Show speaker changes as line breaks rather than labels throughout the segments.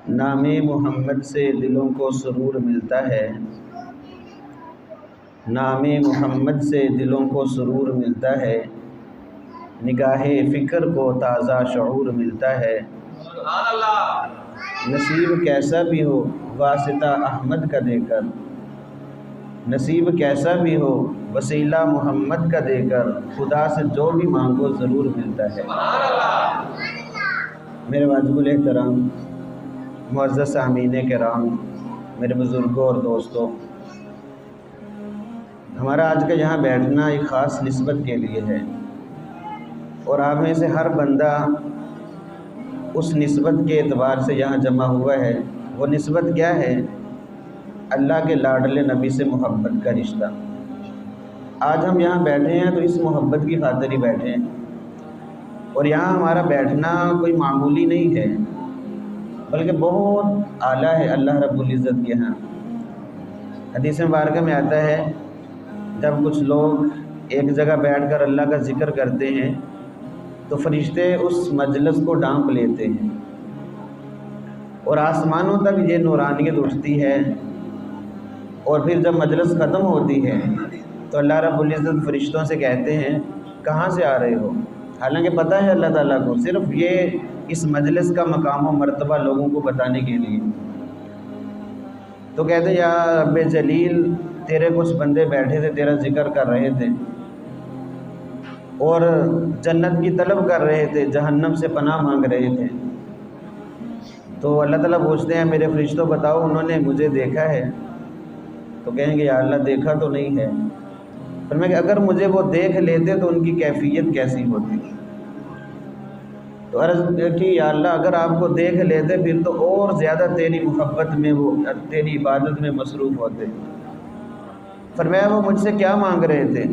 نام محمد سے دلوں کو سرور ملتا ہے، نام محمد سے دلوں کو سرور ملتا ہے، نگاہ فکر کو تازہ شعور ملتا ہے۔
سبحان اللہ۔
نصیب کیسا بھی ہو واسطہ احمد کا دے کر، نصیب کیسا بھی ہو وسیلہ محمد کا دے کر، خدا سے جو بھی مانگو ضرور ملتا ہے۔
سبحان اللہ۔
میرے واجب الاحترام معزز سامعین کرام، میرے بزرگوں اور دوستوں، ہمارا آج کا یہاں بیٹھنا ایک خاص نسبت کے لیے ہے، اور آپ میں سے ہر بندہ اس نسبت کے اعتبار سے یہاں جمع ہوا ہے۔ وہ نسبت کیا ہے؟ اللہ کے لاڈلے نبی سے محبت کا رشتہ۔ آج ہم یہاں بیٹھے ہیں تو اس محبت کی خاطر ہی بیٹھے ہیں، اور یہاں ہمارا بیٹھنا کوئی معمولی نہیں ہے، بلکہ بہت اعلیٰ ہے اللہ رب العزت کے ہاں۔ حدیث مبارکہ میں آتا ہے، جب کچھ لوگ ایک جگہ بیٹھ کر اللہ کا ذکر کرتے ہیں تو فرشتے اس مجلس کو ڈھانپ لیتے ہیں، اور آسمانوں تک یہ نورانیت اٹھتی ہے، اور پھر جب مجلس ختم ہوتی ہے تو اللہ رب العزت فرشتوں سے کہتے ہیں کہاں سے آ رہے ہو؟ حالانکہ پتہ ہے اللہ تعالیٰ کو، صرف یہ اس مجلس کا مقام و مرتبہ لوگوں کو بتانے کے لیے۔ تو کہتے ہیں یا رب جلیل، تیرے کچھ بندے بیٹھے تھے، تیرا ذکر کر رہے تھے اور جنت کی طلب کر رہے تھے، جہنم سے پناہ مانگ رہے تھے۔ تو اللہ تعالیٰ پوچھتے ہیں میرے فرشتوں بتاؤ انہوں نے مجھے دیکھا ہے؟ تو کہیں گے یا اللہ دیکھا تو نہیں ہے۔ فرمایا کہ اگر مجھے وہ دیکھ لیتے تو ان کی کیفیت کیسی ہوتی؟ تو عرض کی یا اللہ اگر آپ کو دیکھ لیتے پھر تو اور زیادہ تیری محبت میں، وہ تیری عبادت میں مصروف ہوتے۔ فرمایا وہ مجھ سے کیا مانگ رہے تھے؟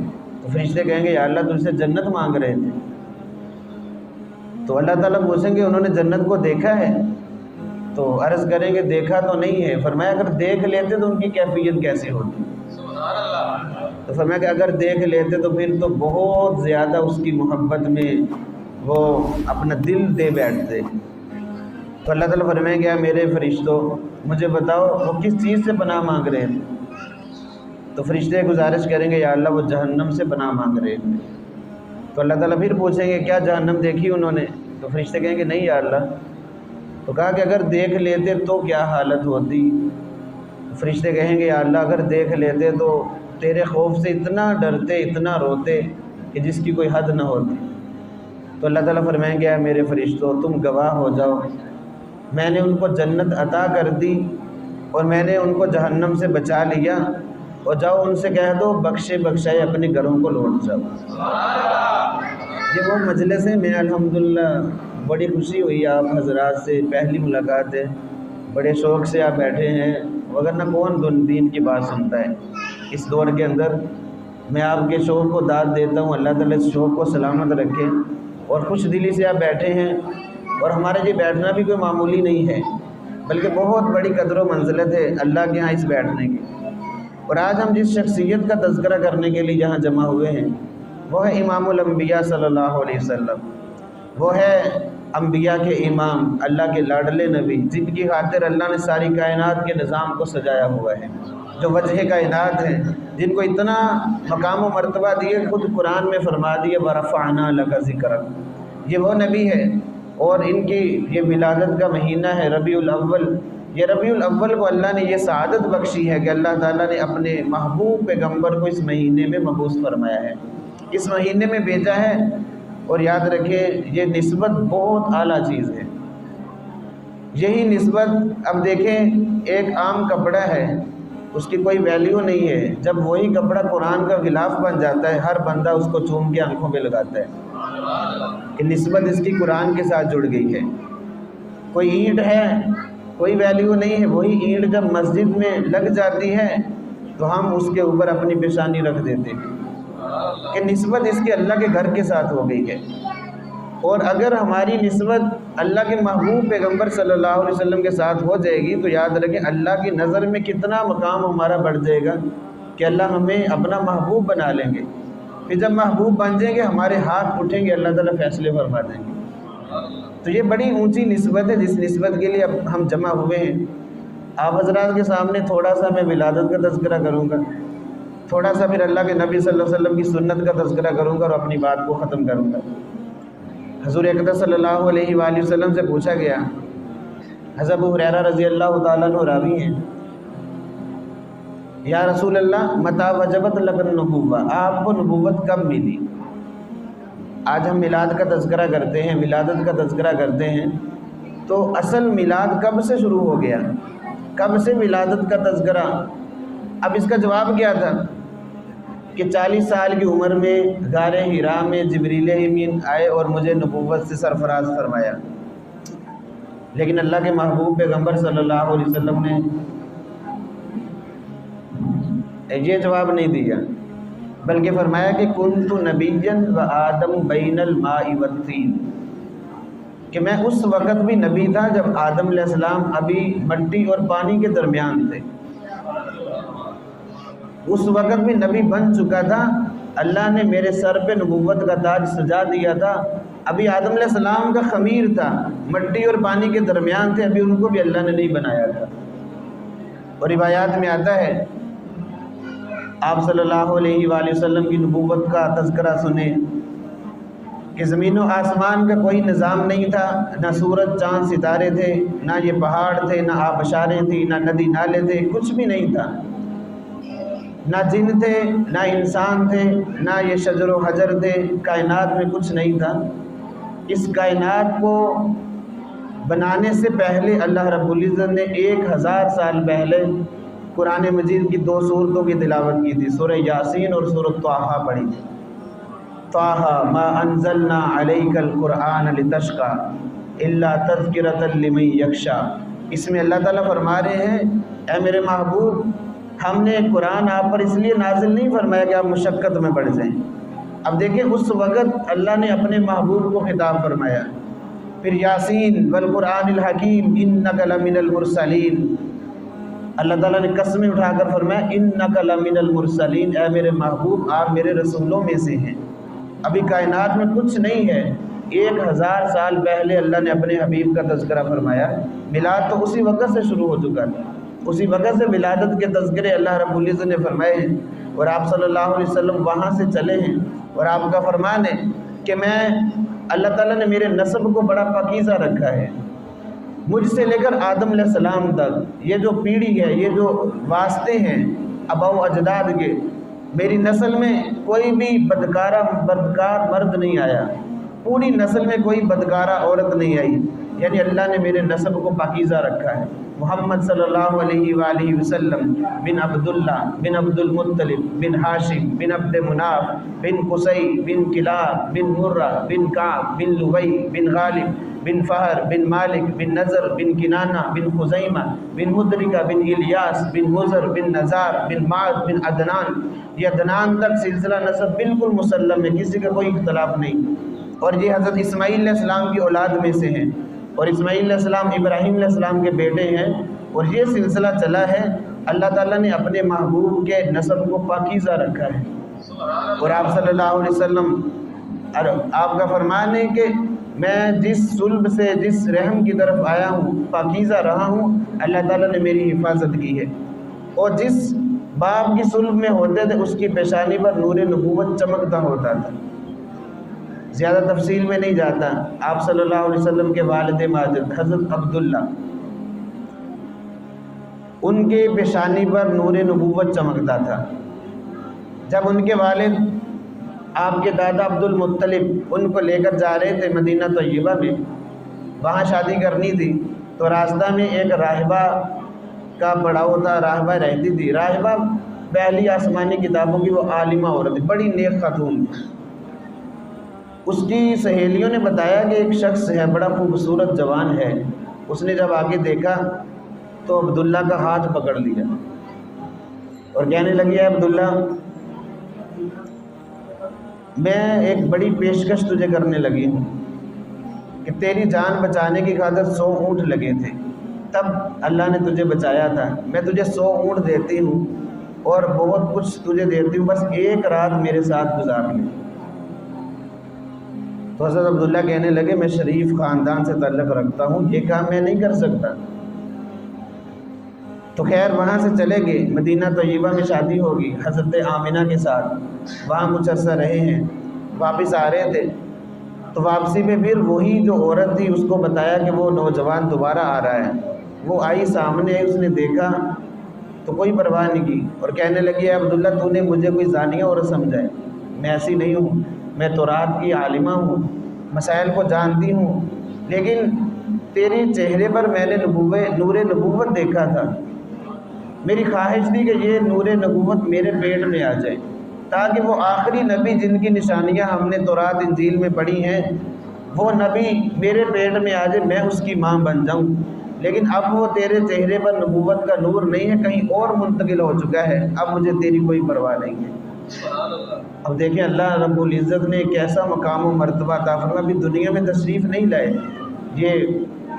تو فرشتے کہیں گے یا اللہ تجھ سے جنت مانگ رہے تھے۔ تو اللہ تعالیٰ پوچھیں گے انہوں نے جنت کو دیکھا ہے؟ تو عرض کریں گے دیکھا تو نہیں ہے۔ فرمایا اگر دیکھ لیتے تو ان کی کیفیت کیسی ہوتی؟
سبحان اللہ۔
تو فرمایا کہ اگر دیکھ لیتے تو پھر تو بہت زیادہ اس کی محبت میں وہ اپنا دل دے بیٹھتے۔ تو اللہ تعالیٰ فرمائیں گے میرے فرشتوں مجھے بتاؤ وہ کس چیز سے پناہ مانگ رہے تھے؟ تو فرشتے گزارش کریں گے یا اللہ وہ جہنم سے پناہ مانگ رہے تھے۔ تو اللہ تعالیٰ پھر پوچھیں گے کیا جہنم دیکھی انہوں نے؟ تو فرشتے کہیں گے نہیں یا اللہ۔ تو کہا کہ اگر دیکھ لیتے تو کیا حالت ہوتی؟ فرشتے کہیں گے یا اللہ اگر دیکھ لیتے تو تیرے خوف سے اتنا ڈرتے، اتنا روتے کہ جس کی کوئی حد نہ ہوتی۔ تو اللہ تعالیٰ فرمائیں گے میرے فرشتوں تم گواہ ہو جاؤ، میں نے ان کو جنت عطا کر دی اور میں نے ان کو جہنم سے بچا لیا، اور جاؤ ان سے کہہ دو بخشے بخشائے اپنے گھروں کو لوٹ جاؤ۔ یہ وہ مجلس ہے، میں الحمدللہ بڑی خوشی ہوئی آپ حضرات سے، پہلی ملاقات ہے، بڑے شوق سے آپ بیٹھے ہیں، وگرنہ کون دین کی بات سنتا ہے اس دور کے اندر۔ میں آپ کے شوق کو داد دیتا ہوں، اللہ تعالیٰ اس شوق کو سلامت رکھے، اور خوش دلی سے آپ بیٹھے ہیں، اور ہمارا یہ بیٹھنا بھی کوئی معمولی نہیں ہے، بلکہ بہت بڑی قدر و منزلت ہے اللہ کے ہاں اس بیٹھنے کی۔ اور آج ہم جس شخصیت کا تذکرہ کرنے کے لیے یہاں جمع ہوئے ہیں وہ ہے امام الانبیاء صلی اللہ علیہ وسلم، وہ ہے انبیاء کے امام، اللہ کے لاڈلے نبی، جن کی خاطر اللہ نے ساری کائنات کے نظام کو سجایا ہوا ہے، جو وجہ کائنات ہیں، جن کو اتنا مقام و مرتبہ دیے، خود قرآن میں فرما دیے وَرَفَعْنَا لَكَ ذِكْرَكَ۔ یہ وہ نبی ہے، اور ان کی یہ ولادت کا مہینہ ہے ربیع الاول۔ یہ ربیع الاول کو اللہ نے یہ سعادت بخشی ہے کہ اللہ تعالیٰ نے اپنے محبوب پیغمبر کو اس مہینے میں مبعوث فرمایا ہے، اس مہینے میں بھیجا ہے۔ اور یاد رکھیں یہ نسبت بہت اعلیٰ چیز ہے، یہی نسبت۔ اب دیکھیں ایک عام کپڑا ہے، اس کی کوئی ویلیو نہیں ہے، جب وہی کپڑا قرآن کا غلاف بن جاتا ہے ہر بندہ اس کو چوم کے آنکھوں پہ لگاتا ہے کہ نسبت اس کی قرآن کے ساتھ جڑ گئی ہے۔ کوئی اینٹ ہے، کوئی ویلیو نہیں ہے، وہی اینٹ جب مسجد میں لگ جاتی ہے تو ہم اس کے اوپر اپنی پیشانی رکھ دیتے ہیں کہ نسبت اس کے اللہ کے گھر کے ساتھ ہو گئی ہے۔ اور اگر ہماری نسبت اللہ کے محبوب پیغمبر صلی اللہ علیہ وسلم کے ساتھ ہو جائے گی تو یاد رکھیں اللہ کی نظر میں کتنا مقام ہمارا بڑھ جائے گا کہ اللہ ہمیں اپنا محبوب بنا لیں گے۔ پھر جب محبوب بن جائیں گے ہمارے ہاتھ اٹھیں گے، اللہ تعالیٰ فیصلے فرما دیں گے۔ تو یہ بڑی اونچی نسبت ہے جس نسبت کے لیے اب ہم جمع ہوئے ہیں۔ آپ حضرات کے سامنے تھوڑا سا میں ولادت کا تذکرہ کروں گا، تھوڑا سا پھر اللہ کے نبی صلی اللہ علیہ وسلم کی سنت کا تذکرہ کروں گا اور اپنی بات کو ختم کروں گا۔ حضور اقدس صلی اللہ علیہ وآلہ وسلم سے پوچھا گیا، حضرت ابو ہریرہ رضی اللہ تعالیٰ عنہ راوی ہیں، یا رسول اللہ متی وجبت لک النبوہ، آپ کو نبوت کب ملی؟ آج ہم میلاد کا تذکرہ کرتے ہیں، ولادت کا تذکرہ کرتے ہیں، تو اصل میلاد کب سے شروع ہو گیا؟ کب سے ولادت کا تذکرہ؟ اب اس کا جواب کیا تھا کہ 40 سال کی عمر میں غار حرا میں جبریل امین آئے اور مجھے نبوت سے سرفراز فرمایا۔ لیکن اللہ کے محبوب پیغمبر صلی اللہ علیہ وسلم نے یہ جواب نہیں دیا، بلکہ فرمایا کہ کنت نبیا و آدم بین الماء والطین، کہ میں اس وقت بھی نبی تھا جب آدم علیہ السلام ابھی مٹی اور پانی کے درمیان تھے، اس وقت بھی نبی بن چکا تھا، اللہ نے میرے سر پہ نبوت کا تاج سجا دیا تھا، ابھی آدم علیہ السلام کا خمیر تھا، مٹی اور پانی کے درمیان تھے، ابھی ان کو بھی اللہ نے نہیں بنایا تھا۔ اور روایات میں آتا ہے آپ صلی اللہ علیہ وآلہ وسلم کی نبوت کا تذکرہ سنیں کہ زمین و آسمان کا کوئی نظام نہیں تھا، نہ سورج چاند ستارے تھے، نہ یہ پہاڑ تھے، نہ آبشاریں تھیں، نہ ندی نالے تھے، کچھ بھی نہیں تھا، نہ جن تھے، نہ انسان تھے، نہ یہ شجر و حجر تھے، کائنات میں کچھ نہیں تھا۔ اس کائنات کو بنانے سے پہلے اللہ رب العزت نے 1000 سال پہلے قرآن مجید کی 2 سورتوں کی تلاوت کی تھی، سورہ یاسین اور سورہ طٰہٰ پڑھی تھی۔ طٰہٰ ما انزلنا علیک القرآن لتشقی الا تذکرۃ لمن یخشی، اس میں اللہ تعالیٰ فرما رہے ہیں اے میرے محبوب، ہم نے قرآن آپ پر اس لیے نازل نہیں فرمایا کہ آپ مشقت میں پڑ جائیں۔ اب دیکھیں اس وقت اللہ نے اپنے محبوب کو خطاب فرمایا، پھر یاسین والقرآن الحکیم انک لمن المرسلین، اللہ تعالیٰ نے قسمیں اٹھا کر فرمایا انک لمن المرسلین، اے میرے محبوب آپ میرے رسولوں میں سے ہیں۔ ابھی کائنات میں کچھ نہیں ہے، 1000 سال پہلے اللہ نے اپنے حبیب کا تذکرہ فرمایا۔ میلاد تو اسی وقت سے شروع ہو چکا تھا، اسی وقت سے ولادت کے تذکرے اللہ رب العزت نے فرمائے ہیں، اور آپ صلی اللہ علیہ وسلم وہاں سے چلے ہیں، اور آپ کا فرمان ہے کہ میں اللہ تعالیٰ نے میرے نسب کو بڑا پاکیزہ رکھا ہے، مجھ سے لے کر آدم علیہ السلام تک یہ جو پیڑھی ہے، یہ جو واسطے ہیں آباء و اجداد کے، میری نسل میں کوئی بھی بدکار مرد نہیں آیا، پوری نسل میں کوئی بدکارہ عورت نہیں آئی، یعنی اللہ نے میرے نسب کو پاکیزہ رکھا ہے۔ محمد صلی اللہ علیہ وآلہ وسلم بن عبداللہ بن عبد المطلب بن ہاشم بن عبد مناف بن قصی بن کلاب بن مرہ بن کعب بن لؤی بن غالب بن فہر بن مالک بن نضر بن کنانہ بن خزیمہ بن مدرکہ بن الیاس بن مضر بن نزار بن معد بن عدنان، یہ عدنان تک سلسلہ نسب بالکل مسلم ہے، کسی کا کوئی اختلاف نہیں، اور یہ حضرت اسماعیل علیہ السلام کی اولاد میں سے ہیں، اور اسماعیل علیہ السلام ابراہیم علیہ السلام کے بیٹے ہیں، اور یہ سلسلہ چلا ہے۔ اللہ تعالیٰ نے اپنے محبوب کے نسب کو پاکیزہ رکھا ہے، اور آپ صلی اللہ علیہ وسلم آپ کا فرمان ہے کہ میں جس صلب سے جس رحم کی طرف آیا ہوں پاکیزہ رہا ہوں، اللہ تعالیٰ نے میری حفاظت کی ہے، اور جس باپ کی صلب میں ہوتے تھے اس کی پیشانی پر نور نبوت چمکتا ہوتا تھا۔ زیادہ تفصیل میں نہیں جاتا، آپ صلی اللہ علیہ وسلم کے والد ماجد حضرت عبداللہ، ان کے پیشانی پر نور نبوت چمکتا تھا۔ جب ان کے والد آپ کے دادا عبد المطلب ان کو لے کر جا رہے تھے مدینہ طیبہ میں، وہاں شادی کرنی تھی، تو راستہ میں ایک راہبہ کا پڑاؤ تھا، راہبہ رہتی تھی، راہبہ پہلی آسمانی کتابوں کی وہ عالمہ عورت، بڑی نیک خاتون، اس کی سہیلیوں نے بتایا کہ ایک شخص ہے بڑا خوبصورت جوان ہے، اس نے جب آگے دیکھا تو عبداللہ کا ہاتھ پکڑ لیا اور کہنے لگی ہے عبداللہ میں ایک بڑی پیشکش تجھے کرنے لگی ہوں کہ تیری جان بچانے کی خاطر 100 اونٹ لگے تھے، تب اللہ نے تجھے بچایا تھا، میں تجھے 100 اونٹ دیتی ہوں اور بہت کچھ تجھے دیتی ہوں، بس ایک رات میرے ساتھ گزار لے۔ تو حضرت عبداللہ کہنے لگے میں شریف خاندان سے تعلق رکھتا ہوں، یہ کام میں نہیں کر سکتا۔ تو خیر وہاں سے چلے گئے، مدینہ طیبہ میں شادی ہوگی حضرت آمنہ کے ساتھ، وہاں کچھ عرصہ رہے ہیں، واپس آ رہے تھے تو واپسی پہ پھر وہی جو عورت تھی اس کو بتایا کہ وہ نوجوان دوبارہ آ رہا ہے۔ وہ آئی سامنے، اس نے دیکھا تو کوئی پرواہ نہیں کی اور کہنے لگی اے عبداللہ تو نے مجھے کوئی زانیہ عورت سمجھا ہے، میں ایسی نہیں ہوں، میں تورات کی عالمہ ہوں، مسائل کو جانتی ہوں، لیکن تیرے چہرے پر میں نے نور نبوت دیکھا تھا، میری خواہش تھی کہ یہ نور نبوت میرے پیٹ میں آ جائے تاکہ وہ آخری نبی جن کی نشانیاں ہم نے تورات انجیل میں پڑھی ہیں وہ نبی میرے پیٹ میں آ جائے، میں اس کی ماں بن جاؤں، لیکن اب وہ تیرے چہرے پر نبوت کا نور نہیں ہے، کہیں اور منتقل ہو چکا ہے، اب مجھے تیری کوئی پرواہ نہیں ہے۔ اب دیکھیں اللہ رب العزت نے ایک ایسا مقام و مرتبہ عطا فرمایا، ابھی دنیا میں تشریف نہیں لائے۔ یہ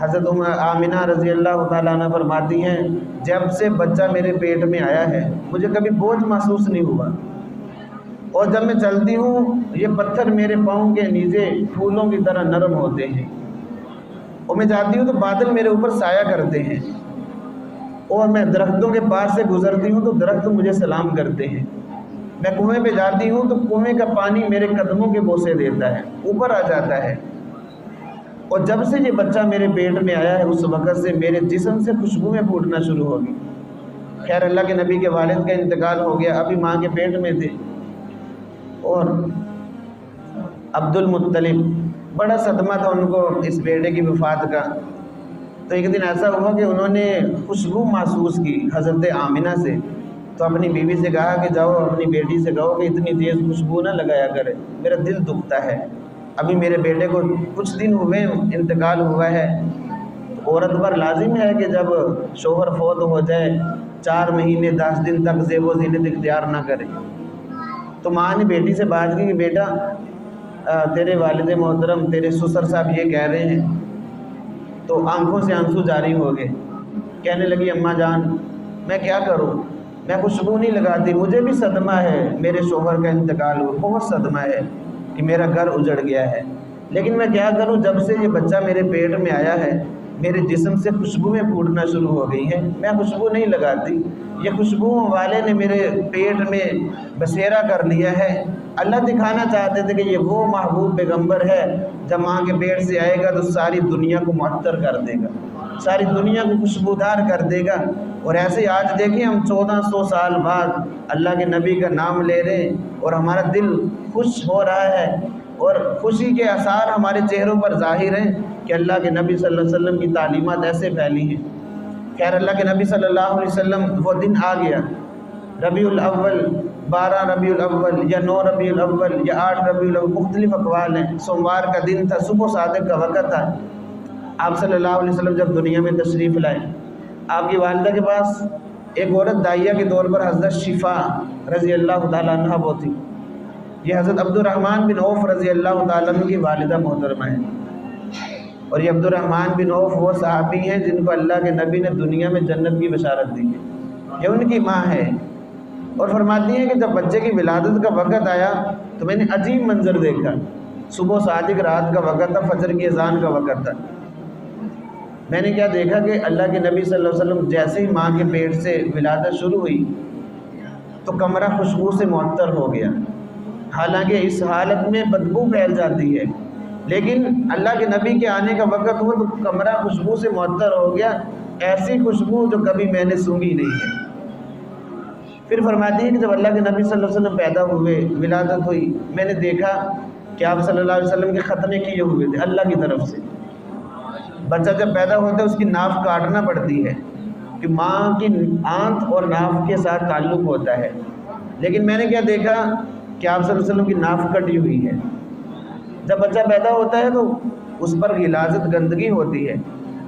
حضرت آمنہ رضی اللہ تعالیٰ عنہ فرماتی ہیں جب سے بچہ میرے پیٹ میں آیا ہے مجھے کبھی بوجھ محسوس نہیں ہوا، اور جب میں چلتی ہوں یہ پتھر میرے پاؤں کے نیچے پھولوں کی طرح نرم ہوتے ہیں، اور میں جاتی ہوں تو بادل میرے اوپر سایہ کرتے ہیں، اور میں درختوں کے پاس سے گزرتی ہوں تو درخت مجھے سلام کرتے ہیں، میں کنویں پہ جاتی ہوں تو کنویں کا پانی میرے قدموں کے بوسے دیتا ہے، اوپر آ جاتا ہے، اور جب سے یہ بچہ میرے پیٹ میں آیا ہے اس وقت سے میرے جسم سے خوشبوئیں پھوٹنا شروع ہو گئی۔ خیر اللہ کے نبی کے والد کا انتقال ہو گیا، ابھی ماں کے پیٹ میں تھے، اور عبد المطلب بڑا صدمہ تھا ان کو اس بیٹے کی وفات کا۔ تو ایک دن ایسا ہوا کہ انہوں نے خوشبو محسوس کی حضرت آمنہ سے، تو اپنی بیوی سے کہا کہ جاؤ اپنی بیٹی سے کہو کہ اتنی تیز خوشبو نہ لگایا کرے، میرا دل دکھتا ہے، ابھی میرے بیٹے کو کچھ دن ہوئے انتقال ہوا ہے۔ عورت پر لازم ہے کہ جب شوہر فوت ہو جائے 4 مہینے 10 دن تک زیب و زینت اختیار نہ کرے۔ تو ماں نے بیٹی سے بات کی کہ بیٹا تیرے والد محترم تیرے سسر صاحب یہ کہہ رہے ہیں، تو آنکھوں سے آنسو جاری ہو گئے، کہنے لگی اماں جان میں کیا کروں، میں خوشبو نہیں لگاتی، مجھے بھی صدمہ ہے، میرے شوہر کا انتقال ہوا، بہت صدمہ ہے کہ میرا گھر اجڑ گیا ہے، لیکن میں کیا کروں، جب سے یہ بچہ میرے پیٹ میں آیا ہے میرے جسم سے خوشبوئیں پھوٹنا شروع ہو گئی ہیں، میں خوشبو نہیں لگاتی، یہ خوشبوؤں والے نے میرے پیٹ میں بسیرا کر لیا ہے۔ اللہ دکھانا چاہتے تھے کہ یہ وہ محبوب پیغمبر ہے جب ماں کے پیٹ سے آئے گا تو ساری دنیا کو معطر کر دے گا، ساری دنیا کو خوشبودار کر دے گا۔ اور ایسے ہی آج دیکھیں ہم 1400 سال بعد اللہ کے نبی کا نام لے رہے ہیں اور ہمارا دل خوش ہو رہا ہے، اور خوشی کے آثار ہمارے چہروں پر ظاہر ہیں کہ اللہ کے نبی صلی اللہ علیہ وسلم کی تعلیمات ایسے پھیلی ہیں۔ خیر اللہ کے نبی صلی اللہ علیہ وسلم وہ دن آ گیا، ربیع الاول، 12 ربیع الاول یا 9 ربیع الاول یا 8 ربیع الاول، مختلف اقوال ہیں، سوموار کا دن تھا، صبح صادق کا وقت تھا۔ آپ صلی اللہ علیہ وسلم جب دنیا میں تشریف لائے، آپ کی والدہ کے پاس ایک عورت داعیہ کے طور پر حضرت شفا رضی اللہ تعالیٰ عنہ وہ تھی، یہ حضرت عبد الرحمن بن عوف رضی اللہ تعالیٰ عنہ کی والدہ محترمہ ہے، اور یہ عبد الرحمن بن عوف وہ صحابی ہیں جن کو اللہ کے نبی نے دنیا میں جنت کی بشارت دی ہے، یہ ان کی ماں ہے، اور فرماتی ہیں کہ جب بچے کی ولادت کا وقت آیا تو میں نے عجیب منظر دیکھا، صبح صادق رات کا وقت تھا، فجر کی اذان کا وقت تھا، میں نے کیا دیکھا کہ اللہ کے نبی صلی اللہ علیہ وسلم جیسے ہی ماں کے پیٹ سے ولادت شروع ہوئی تو کمرہ خوشبو سے معطر ہو گیا، حالانکہ اس حالت میں بدبو پھیل جاتی ہے، لیکن اللہ کے نبی کے آنے کا وقت ہوا تو کمرہ خوشبو سے معطر ہو گیا، ایسی خوشبو جو کبھی میں نے سونگھی نہیں ہے۔ پھر فرماتی ہے کہ جب اللہ کے نبی صلی اللہ علیہ وسلم پیدا ہوئے، ولادت ہوئی، میں نے دیکھا کہ آپ صلی اللہ علیہ وسلم کے ختنے کیے ہوئے تھے اللہ کی طرف سے۔ بچہ جب پیدا ہوتا ہے اس کی ناف کاٹنا پڑتی ہے کہ ماں کی آنت اور ناف کے ساتھ تعلق ہوتا ہے، لیکن میں نے کیا دیکھا کہ آپ صلی اللہ علیہ وسلم کی ناف کٹی ہوئی ہے۔ جب بچہ پیدا ہوتا ہے تو اس پر غلاظت گندگی ہوتی ہے،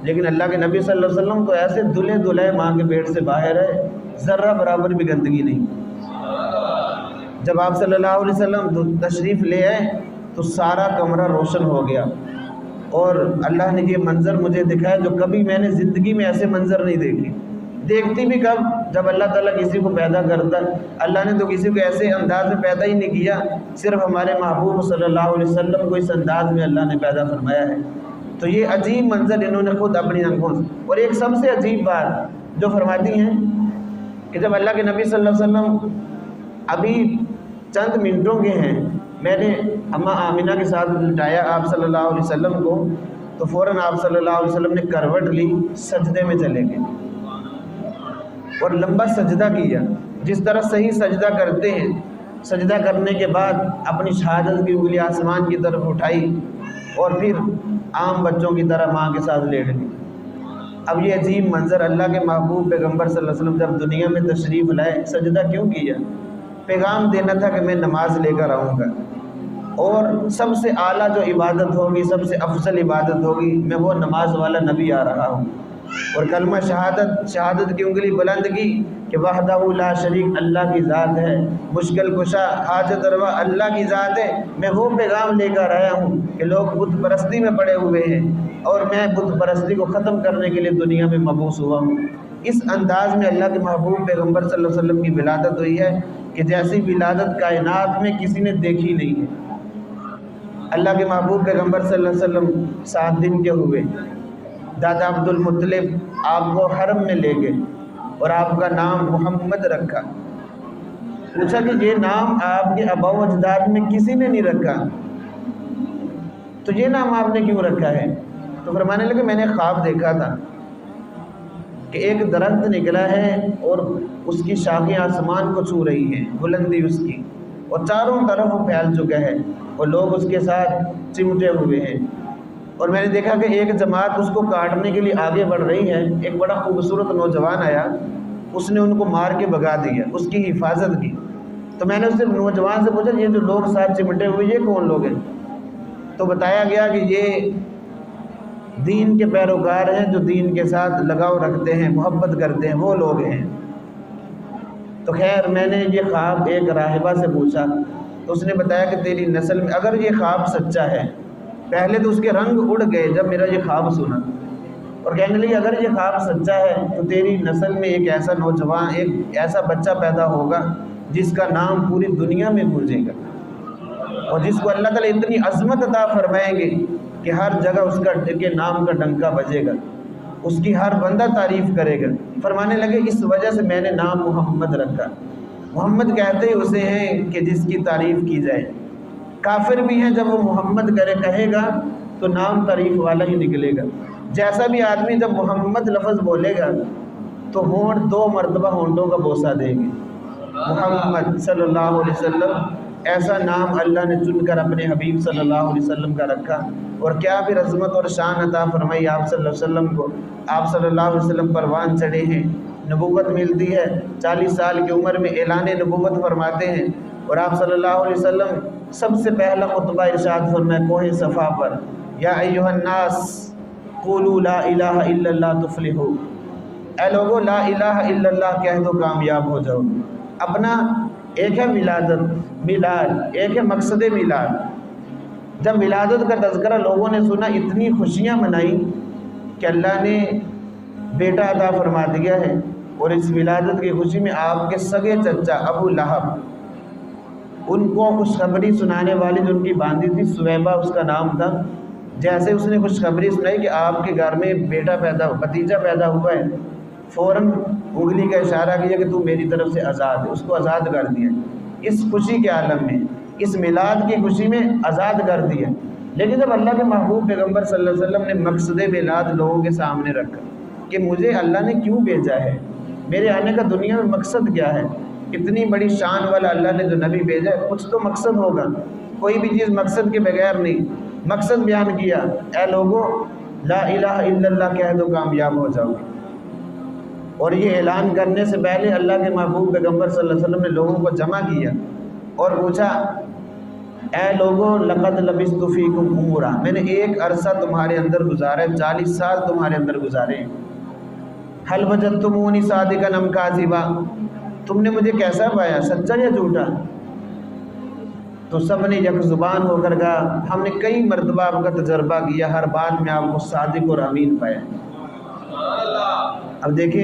لیکن اللہ کے نبی صلی اللہ علیہ وسلم تو ایسے دلے دلائے ماں کے پیٹ سے باہر ہے، ذرہ برابر بھی گندگی نہیں۔ جب آپ صلی اللہ علیہ وسلم تشریف لے آئے تو سارا کمرہ روشن ہو گیا، اور اللہ نے یہ منظر مجھے دکھایا جو کبھی میں نے زندگی میں ایسے منظر نہیں دیکھے، دیکھتی بھی کب؟ جب اللہ تعالیٰ کسی کو پیدا کرتا ہے۔ اللہ نے تو کسی کو ایسے انداز میں پیدا ہی نہیں کیا، صرف ہمارے محبوب صلی اللہ علیہ وسلم کو اس انداز میں اللہ نے پیدا فرمایا ہے۔ تو یہ عجیب منظر انہوں نے خود اپنی آنکھوں سے، اور ایک سب سے عجیب بات جو فرماتی ہیں کہ جب اللہ کے نبی صلی اللہ علیہ وسلم ابھی چند منٹوں کے ہیں، میں نے اماں آمنہ کے ساتھ لٹایا آپ صلی اللہ علیہ وسلم کو، تو فوراً آپ صلی اللہ علیہ وسلم نے کروٹ لی، سجدے میں چلے گئے اور لمبا سجدہ کیا، جس طرح صحیح سجدہ کرتے ہیں۔ سجدہ کرنے کے بعد اپنی شہادت کی انگلی آسمان کی طرف اٹھائی اور پھر عام بچوں کی طرح ماں کے ساتھ لیٹ گئی۔ اب یہ عجیب منظر، اللہ کے محبوب پیغمبر صلی اللہ علیہ وسلم جب دنیا میں تشریف لائے، سجدہ کیوں کیا؟ پیغام دینا تھا کہ میں نماز لے کر آؤں گا، اور سب سے اعلیٰ جو عبادت ہوگی، سب سے افضل عبادت ہوگی، میں وہ نماز والا نبی آ رہا ہوں۔ اور کلمہ شہادت کی انگلی بلند کی کہ وحدہ لا شریک، اللہ کی ذات ہے، مشکل کشا حاجت روا اللہ کی ذات ہے۔ میں وہ پیغام لے کر آیا ہوں کہ لوگ بت پرستی میں پڑے ہوئے ہیں، اور میں بت پرستی کو ختم کرنے کے لیے دنیا میں مبعوث ہوا ہوں۔ اس انداز میں اللہ کے محبوب پیغمبر صلی اللہ علیہ وسلم کی ولادت ہوئی ہے کہ جیسی ولادت کائنات میں کسی نے دیکھی نہیں ہے۔ اللہ کے محبوب پیغمبر صلی اللہ علیہ وسلم 7 دن کے ہوئے، دادا عبد المطلب آپ کو حرم میں لے گئے اور آپ کا نام محمد رکھا۔ پوچھا کہ یہ نام آپ کے آباء و اجداد میں کسی نے نہیں رکھا، تو یہ نام آپ نے کیوں رکھا ہے؟ تو فرمانے لگے میں نے خواب دیکھا تھا کہ ایک درخت نکلا ہے اور اس کی شاخیں آسمان کو چھو رہی ہیں، بلندی اس کی، اور چاروں طرف وہ پھیل چکا ہے اور لوگ اس کے ساتھ چمٹے ہوئے ہیں۔ اور میں نے دیکھا کہ ایک جماعت اس کو کاٹنے کے لیے آگے بڑھ رہی ہے۔ ایک بڑا خوبصورت نوجوان آیا، اس نے ان کو مار کے بھگا دیا، اس کی حفاظت کی۔ تو میں نے اس سے نوجوان سے پوچھا یہ جو لوگ ساتھ چمٹے ہوئے یہ کون لوگ ہیں؟ تو بتایا گیا کہ یہ دین کے پیروکار ہیں، جو دین کے ساتھ لگاؤ رکھتے ہیں، محبت کرتے ہیں، وہ لوگ ہیں۔ تو خیر میں نے یہ خواب ایک راہبہ سے پوچھا، تو اس نے بتایا کہ تیری نسل میں اگر یہ خواب سچا ہے، پہلے تو اس کے رنگ اڑ گئے جب میرا یہ خواب سنا، اور کہنے لگی اگر یہ خواب سچا ہے تو تیری نسل میں ایک ایسا نوجوان، ایک ایسا بچہ پیدا ہوگا جس کا نام پوری دنیا میں گونجے گا، اور جس کو اللہ تعالیٰ اتنی عظمت عطا فرمائیں گے کہ ہر جگہ اس کے نام کا ڈنکا بجے گا، اس کی ہر بندہ تعریف کرے گا۔ فرمانے لگے اس وجہ سے میں نے نام محمد رکھا۔ محمد کہتے ہی اسے ہیں کہ جس کی تعریف کی جائے۔ کافر بھی ہیں، جب وہ محمد کہے گا تو نام تعریف والا ہی نکلے گا۔ جیسا بھی آدمی جب محمد لفظ بولے گا تو ہونٹ 2 مرتبہ ہونٹوں کا بوسہ دیں گے۔ محمد صلی اللہ علیہ وسلم، ایسا نام اللہ نے چن کر اپنے حبیب صلی اللہ علیہ وسلم کا رکھا، اور کیا بھی عظمت اور شان عطا فرمائی آپ صلی اللہ علیہ وسلم کو۔ آپ صلی اللہ علیہ وسلم پروان چڑھے ہیں، نبوت ملتی ہے، 40 سال کی عمر میں اعلان نبوت فرماتے ہیں، اور آپ صلی اللہ علیہ وسلم سب سے پہلا خطبہ ارشاد فرمائے کوہ صفا پر، یا ایھا الناس قولوا لا الہ الا اللہ تفلحوا، اے لوگو لا الہ الا اللہ کہہ دو کامیاب ہو جاؤ۔ اپنا ایک ہے ولادت، میلاد، ایک ہے مقصد میلاد۔ جب ولادت کا تذکرہ لوگوں نے سنا، اتنی خوشیاں منائی کہ اللہ نے بیٹا عطا فرما دیا ہے، اور اس ولادت کی خوشی میں آپ کے سگے چچا ابو لہب، ان کو خوشخبری سنانے والی جو ان کی باندھی تھی سویبہ اس کا نام تھا، جیسے اس نے خوشخبری سنائی کہ آپ کے گھر میں بھتیجا پیدا ہوا ہے، فوراً انگلی کا اشارہ کیا کہ تو میری طرف سے آزاد ہے، اس کو آزاد کر دیا۔ اس خوشی کے عالم میں، اس میلاد کی خوشی میں آزاد کر دیا۔ لیکن جب اللہ کے محبوب پیغمبر صلی اللہ علیہ وسلم نے مقصد میلاد لوگوں کے سامنے رکھا کہ مجھے اللہ نے کیوں بھیجا ہے، میرے آنے کا دنیا میں مقصد کیا ہے، اتنی بڑی شان والا اللہ نے جو نبی بھیجا ہے، کچھ تو مقصد ہوگا، کوئی بھی چیز مقصد کے بغیر نہیں۔ مقصد بیان کیا، اے لوگوں لا الہ الا اللہ کہہ دو کامیاب ہو جاؤ۔ اور یہ اعلان کرنے سے پہلے اللہ کے محبوب پیغمبر صلی اللہ علیہ وسلم نے لوگوں کو جمع کیا اور پوچھا، اے لوگوں لقد لبثت فیکم عمرا، میں نے ایک عرصہ تمہارے اندر گزارا ہے، 40 سال تمہارے اندر گزارے ہیں۔ حل وجدتمونی صادقا ام کاذبا، تم نے مجھے کیسا پایا، سچا یا جھوٹا؟ تو سب نے یک زبان ہو کر کہا ہم نے کئی مرتبہ آپ کا تجربہ کیا، ہر بات میں آپ کو صادق اور امین پایا۔ اب دیکھیں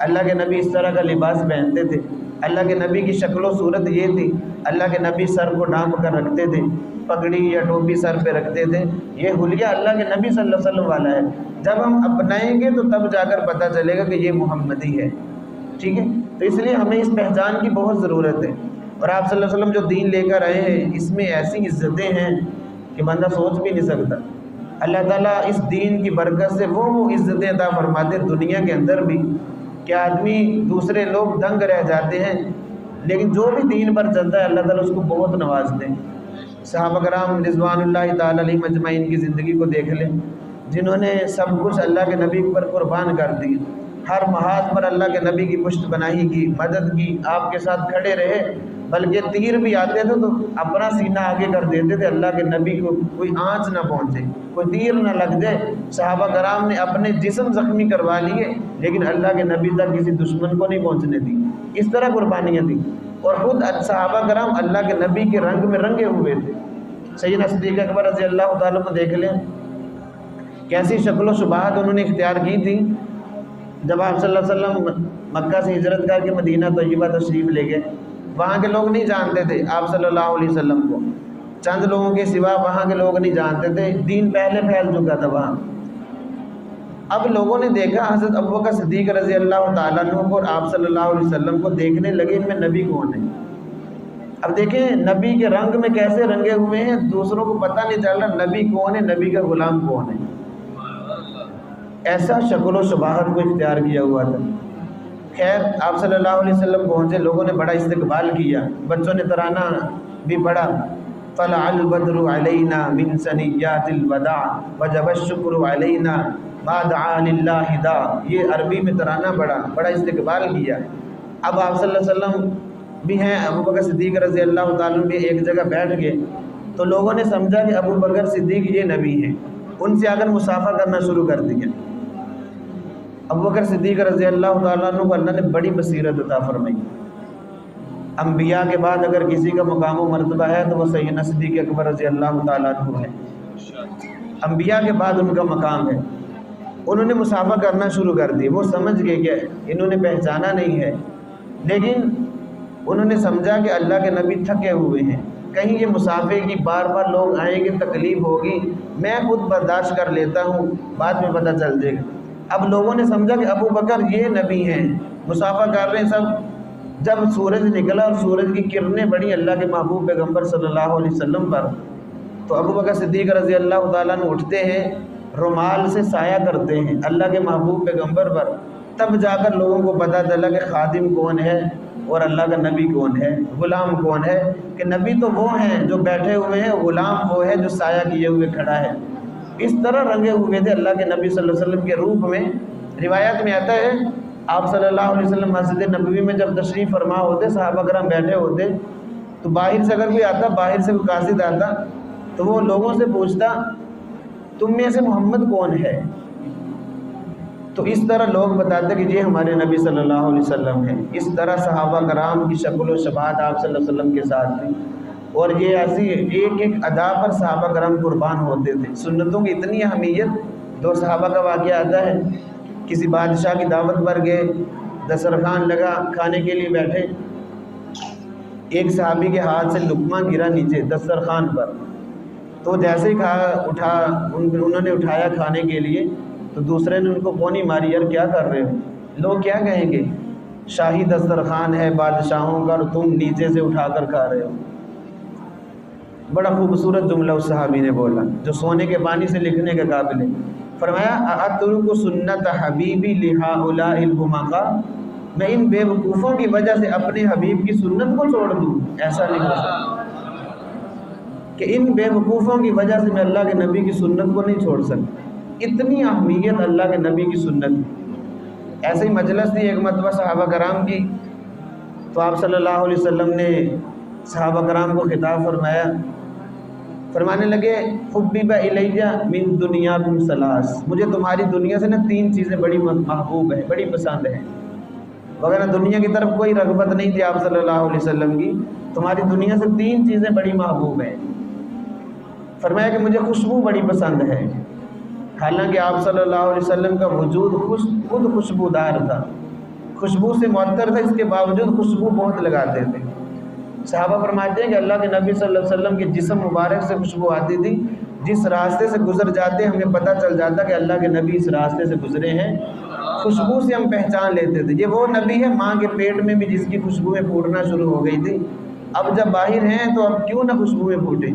اللہ کے نبی اس طرح کا لباس پہنتے تھے، اللہ کے نبی کی شکل و صورت یہ تھی، اللہ کے نبی سر کو ڈھانپ کر رکھتے تھے، پگڑی یا ٹوپی سر پہ رکھتے تھے، یہ حلیہ اللہ کے نبی صلی اللہ علیہ وسلم والا ہے۔ جب ہم اپنائیں گے تو تب جا کر پتہ چلے گا کہ یہ محمدی ہے، ٹھیک ہے؟ تو اس لیے ہمیں اس پہچان کی بہت ضرورت ہے، اور آپ صلی اللہ علیہ وسلم جو دین لے کر آئے ہیں اس میں ایسی عزتیں ہیں کہ بندہ سوچ بھی نہیں سکتا۔ اللہ تعالیٰ اس دین کی برکت سے وہ عزتیں عطا فرماتے دنیا کے اندر بھی کہ آدمی دوسرے لوگ دنگ رہ جاتے ہیں، لیکن جو بھی دین پر چلتا ہے اللہ تعالیٰ اس کو بہت نوازتے ہیں۔ صحابہ کرام رضوان اللہ تعالیٰ علیہ مجمعین کی زندگی کو دیکھ لیں، جنہوں نے سب کچھ اللہ کے نبی پر قربان کر دی، ہر محاذ پر اللہ کے نبی کی پشت بنائی کی، مدد کی، آپ کے ساتھ کھڑے رہے، بلکہ تیر بھی آتے تھے تو اپنا سینہ آگے کر دیتے تھے اللہ کے نبی کو کوئی آنچ نہ پہنچے، کوئی تیر نہ لگ جائے۔ صحابہ کرام نے اپنے جسم زخمی کروا لیے لیکن اللہ کے نبی تک کسی دشمن کو نہیں پہنچنے دی، اس طرح قربانیاں دیں، اور خود صحابہ کرام اللہ کے نبی کے رنگ میں رنگے ہوئے تھے۔ سیدنا صدیق اکبر رضی اللہ تعالیٰ کو دیکھ لیں، کیسی شکل و شباہت انہوں نے اختیار کی تھی۔ جب آپ صلی اللہ علیہ وسلم مکہ سے ہجرت کر کے مدینہ طیبہ تشریف لے گئے، وہاں کے لوگ نہیں جانتے تھے آپ صلی اللہ علیہ وسلم کو، چند لوگوں کے سوا وہاں کے لوگ نہیں جانتے تھے، دین پہلے پھیل چکا تھا وہاں۔ اب لوگوں نے دیکھا حضرت ابوبکر صدیق رضی اللہ تعالیٰ عنہ کو اور آپ صلی اللہ علیہ وسلم کو، دیکھنے لگے ان میں نبی کون ہے۔ اب دیکھیں نبی کے رنگ میں کیسے رنگے ہوئے ہیں، دوسروں کو پتہ نہیں چل رہا نبی کون ہے، نبی کا غلام کون ہے، ایسا شکل و شباہت کو اختیار کیا ہوا تھا۔ خیر آپ صلی اللہ علیہ وسلم پہنچے، لوگوں نے بڑا استقبال کیا، بچوں نے ترانہ بھی پڑھا، طلع البدر علینا من ثنیات الوداع وجب الشکر علینا ما دعا للہ دا، یہ عربی میں ترانہ پڑھا، بڑا استقبال کیا۔ اب آپ صلی اللہ علیہ وسلم بھی ہیں، ابوبکر صدیق رضی اللہ تعالیٰ بھی ایک جگہ بیٹھ گئے، تو لوگوں نے سمجھا کہ ابوبکر صدیق یہ نبی ہیں، ان سے آ کر مصافحہ کرنا شروع کر دیا۔ ابوبکر صدیق رضی اللہ تعالیٰ عنہ کو اللہ نے بڑی بصیرت عطا فرمائی۔ انبیاء کے بعد اگر کسی کا مقام و مرتبہ ہے تو وہ سیدنا صدیق اکبر رضی اللہ تعالیٰ عنہ ہے، انبیاء کے بعد ان کا مقام ہے۔ انہوں نے مصافحہ کرنا شروع کر دی، وہ سمجھ گئے کہ انہوں نے پہچانا نہیں ہے، لیکن انہوں نے سمجھا کہ اللہ کے نبی تھکے ہوئے ہیں، کہیں یہ مصافحے کی بار بار لوگ آئیں گے تکلیف ہوگی، میں خود برداشت کر لیتا ہوں، بعد میں پتہ چل جائے گا۔ اب لوگوں نے سمجھا کہ ابوبکر یہ نبی ہیں، مصافحہ کر رہے ہیں سب۔ جب سورج نکلا اور سورج کی کرنیں بڑھی اللہ کے محبوب پیغمبر صلی اللہ علیہ وسلم پر، تو ابوبکر صدیق رضی اللہ تعالیٰ عنہ اٹھتے ہیں، رومال سے سایہ کرتے ہیں اللہ کے محبوب پیغمبر پر، تب جا کر لوگوں کو پتہ چلا کہ خادم کون ہے اور اللہ کا نبی کون ہے، غلام کون ہے، کہ نبی تو وہ ہیں جو بیٹھے ہوئے ہیں، غلام وہ ہے جو سایہ کیے ہوئے کھڑا ہے۔ اس طرح رنگے ہوئے تھے اللہ کے نبی صلی اللہ علیہ وسلم کے روپ میں۔ روایت میں آتا ہے آپ صلی اللہ علیہ وسلم مسجد نبوی میں جب تشریف فرما ہوتے، صحابہ کرام بیٹھے ہوتے، تو باہر سے اگر کوئی آتا، باہر سے کوئی قاصد آتا تو وہ لوگوں سے پوچھتا تم میں سے محمد کون ہے، تو اس طرح لوگ بتاتے کہ یہ ہمارے نبی صلی اللہ علیہ وسلم ہیں۔ اس طرح صحابہ کرام کی شکل و شباہت آپ صلی اللہ علیہ وسلم کے ساتھ تھی، اور یہ ایسی ایک ایک ادا پر صحابہ کرام قربان ہوتے تھے۔ سنتوں کی اتنی اہمیت، دو صحابہ کا واقعہ آتا ہے، کسی بادشاہ کی دعوت پر گئے، دسترخوان لگا، کھانے کے لیے بیٹھے، ایک صحابی کے ہاتھ سے لقمہ گرا نیچے دسترخوان پر، تو جیسے ہی انہوں نے اٹھایا کھانے کے لیے، تو دوسرے نے ان کو پونی ماری، یار کیا کر رہے ہو، لوگ کیا کہیں گے، شاہی دسترخوان ہے بادشاہوں کا اور تم نیچے سے اٹھا کر کھا رہے ہو۔ بڑا خوبصورت جملہ اس صحابی نے بولا جو سونے کے پانی سے لکھنے کے قابل ہے۔ فرمایا اترک سنت حبیبی لہؤلاء الحمقاء، میں ان بے وقوفوں کی وجہ سے اپنے حبیب کی سنت کو چھوڑ دوں، ایسا نہیں ہو سکتا کہ ان بے وقوفوں کی وجہ سے میں اللہ کے نبی کی سنت کو نہیں چھوڑ سکتا۔ اتنی اہمیت اللہ کے نبی کی سنت۔ ایسے ہی مجلس تھی ایک مرتبہ صحابہ کرام کی، تو آپ صلی اللہ علیہ وسلم نے صحابہ کرام کو خطاب فرمایا، فرمانے لگے حبیب الیہ من دنیاکم ثلاث، مجھے تمہاری دنیا سے نا تین چیزیں بڑی محبوب ہیں، بڑی پسند ہیں، وغیرہ دنیا کی طرف کوئی رغبت نہیں تھی آپ صلی اللہ علیہ وسلم کی، تمہاری دنیا سے تین چیزیں بڑی محبوب ہیں۔ فرمایا کہ مجھے خوشبو بڑی پسند ہے، حالانکہ آپ صلی اللہ علیہ وسلم کا وجود خود خوشبودار تھا، خوشبو سے معطر تھا، اس کے باوجود خوشبو بہت لگاتے تھے۔ صحابہ فرماتے ہیں کہ اللہ کے نبی صلی اللہ علیہ وسلم کے جسم مبارک سے خوشبو آتی تھی، جس راستے سے گزر جاتے ہمیں پتہ چل جاتا کہ اللہ کے نبی اس راستے سے گزرے ہیں، خوشبو سے ہم پہچان لیتے تھے۔ یہ وہ نبی ہے ماں کے پیٹ میں بھی جس کی خوشبوئیں پھوٹنا شروع ہو گئی تھی، اب جب باہر ہیں تو اب کیوں نہ خوشبوئیں پھوٹیں۔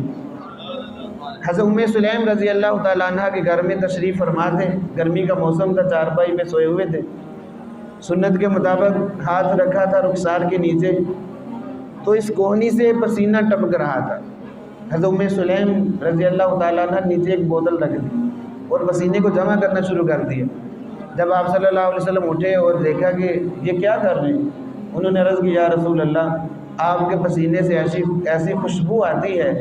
حضرت ام سلیم رضی اللہ تعالیٰ عنہ کے گھر میں تشریف فرما تھے، گرمی کا موسم تھا، چارپائی پہ سوئے ہوئے تھے، سنت کے مطابق ہاتھ رکھا تھا رخسار کے نیچے، تو اس کوہنی سے پسینہ ٹپک رہا تھا۔ حضرت ام سلیم رضی اللہ تعالیٰ عنہ نیچے ایک بوتل رکھ دی اور پسینے کو جمع کرنا شروع کر دیا۔ جب آپ صلی اللہ علیہ وسلم اٹھے اور دیکھا کہ یہ کیا کر رہے ہیں، انہوں نے عرض کی یا رسول اللہ، آپ کے پسینے سے ایسی خوشبو آتی ہے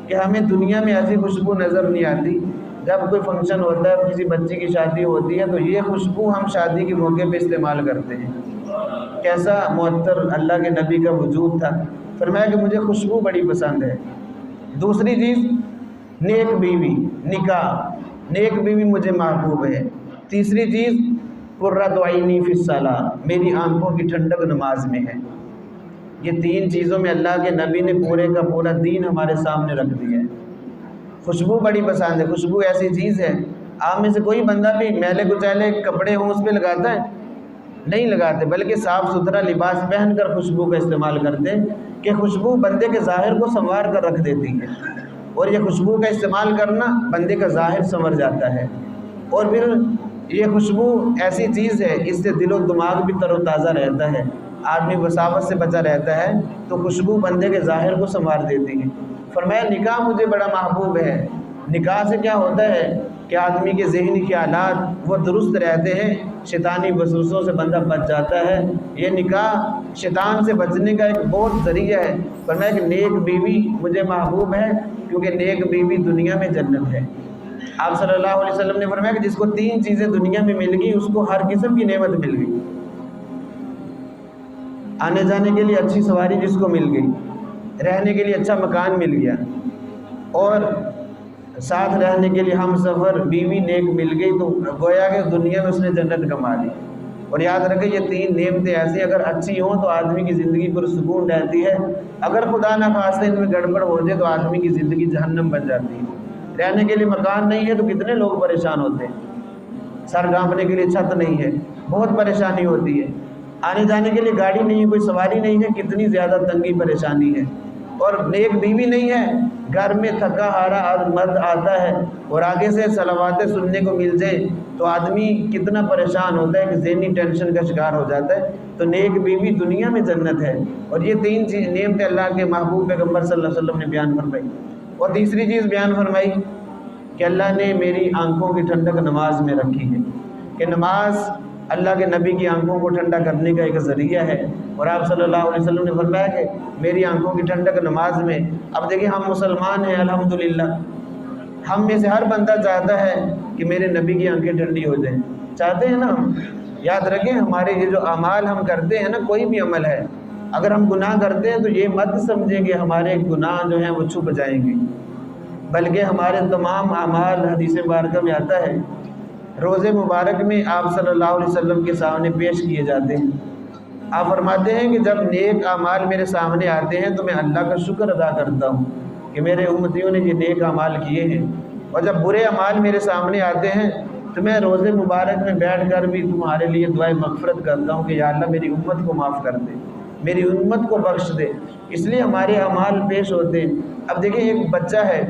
کہ ہمیں دنیا میں ایسی خوشبو نظر نہیں آتی۔ جب کوئی فنکشن ہوتا ہے، کسی بچے کی شادی ہوتی ہے، تو یہ خوشبو ہم شادی کے موقع پہ استعمال کرتے ہیں۔ کیسا معطر اللہ کے نبی کا وجود تھا۔ فرمایا کہ مجھے خوشبو بڑی پسند ہے۔ دوسری چیز نیک بیوی، نکاح، نیک بیوی مجھے محبوب ہے۔ تیسری چیز قرۃ عینی فی الصلاۃ، میری آنکھوں کی ٹھنڈک نماز میں ہے۔ یہ تین چیزوں میں اللہ کے نبی نے پورے کا پورا دین ہمارے سامنے رکھ دیا ہے۔ خوشبو بڑی پسند ہے۔ خوشبو ایسی چیز ہے، آپ میں سے کوئی بندہ بھی میلے کچیلے کپڑے ہوں اس پہ لگاتا ہے؟ نہیں لگاتے، بلکہ صاف ستھرا لباس پہن کر خوشبو کا استعمال کرتے ہیں کہ خوشبو بندے کے ظاہر کو سنوار کر رکھ دیتی ہے، اور یہ خوشبو کا استعمال کرنا بندے کا ظاہر سنور جاتا ہے۔ اور پھر یہ خوشبو ایسی چیز ہے، اس سے دل و دماغ بھی تر و تازہ رہتا ہے، آدمی وساوت سے بچا رہتا ہے، تو خوشبو بندے کے ظاہر کو سنوار دیتی ہے۔ فرمایا نکاح مجھے بڑا محبوب ہے۔ نکاح سے کیا ہوتا ہے کہ آدمی کے ذہنی خیالات وہ درست رہتے ہیں، شیطانی وسوسوں سے بندہ بچ جاتا ہے۔ یہ نکاح شیطان سے بچنے کا ایک بہت ذریعہ ہے۔ فرمایا کہ نیک بیوی مجھے محبوب ہے، کیونکہ نیک بیوی دنیا میں جنت ہے۔ آپ صلی اللہ علیہ وسلم نے فرمایا کہ جس کو تین چیزیں دنیا میں مل گئی، اس کو ہر قسم کی نعمت مل گئی۔ آنے جانے کے لیے اچھی سواری جس کو مل گئی، رہنے کے لیے اچھا مکان مل گیا، اور ساتھ رہنے کے لیے ہم سفر بیوی نیک مل گئی، تو گویا کہ دنیا میں اس نے جنت کما لی۔ اور یاد رکھیں یہ تین نعمتیں ایسی اگر اچھی ہوں تو آدمی کی زندگی پرسکون رہتی ہے، اگر خدا نخواستہ ان میں گڑبڑ ہو جائے تو آدمی کی زندگی جہنم بن جاتی ہے۔ رہنے کے لیے مکان نہیں ہے تو کتنے لوگ پریشان ہوتے ہیں، سر ڈھانپنے کے لیے چھت نہیں ہے، بہت پریشانی ہوتی ہے۔ آنے جانے کے لیے گاڑی نہیں ہے، کوئی سواری نہیں ہے، کتنی زیادہ تنگی پریشانی ہے۔ اور نیک بیوی نہیں ہے، گھر میں تھکا ہارا مرد آتا ہے اور آگے سے صلواتیں سننے کو مل جائے تو آدمی کتنا پریشان ہوتا ہے کہ ذہنی ٹینشن کا شکار ہو جاتا ہے۔ تو نیک بیوی دنیا میں جنت ہے۔ اور یہ تین نعمتیں اللہ کے محبوب پیغمبر صلی اللہ علیہ وسلم نے بیان فرمائی۔ اور تیسری چیز بیان فرمائی کہ اللہ نے میری آنکھوں کی ٹھنڈک نماز میں رکھی ہے، کہ نماز اللہ کے نبی کی آنکھوں کو ٹھنڈا کرنے کا ایک ذریعہ ہے۔ اور آپ صلی اللہ علیہ وسلم نے فرمایا کہ میری آنکھوں کی ٹھنڈک نماز میں۔ اب دیکھیں ہم مسلمان ہیں الحمدللہ، ہم میں سے ہر بندہ چاہتا ہے کہ میرے نبی کی آنکھیں ٹھنڈی ہو جائیں، چاہتے ہیں نا ہم۔ یاد رکھیں ہمارے یہ جو اعمال ہم کرتے ہیں نا، کوئی بھی عمل ہے، اگر ہم گناہ کرتے ہیں تو یہ مت سمجھیں کہ ہمارے گناہ جو ہیں وہ چھپ جائیں گے، بلکہ ہمارے تمام اعمال، حدیث مبارکہ میں آتا ہے، روزے مبارک میں آپ صلی اللہ علیہ وسلم کے سامنے پیش کیے جاتے ہیں۔ آپ فرماتے ہیں کہ جب نیک اعمال میرے سامنے آتے ہیں تو میں اللہ کا شکر ادا کرتا ہوں کہ میرے امتیوں نے یہ نیک اعمال کیے ہیں، اور جب برے اعمال میرے سامنے آتے ہیں تو میں روزے مبارک میں بیٹھ کر بھی تمہارے لیے دعائے مغفرت کرتا ہوں کہ یا اللہ میری امت کو معاف کر دے، میری امت کو بخش دے۔ اس لیے ہمارے اعمال پیش ہوتے ہیں۔ اب دیکھیں ایک بچہ ہے،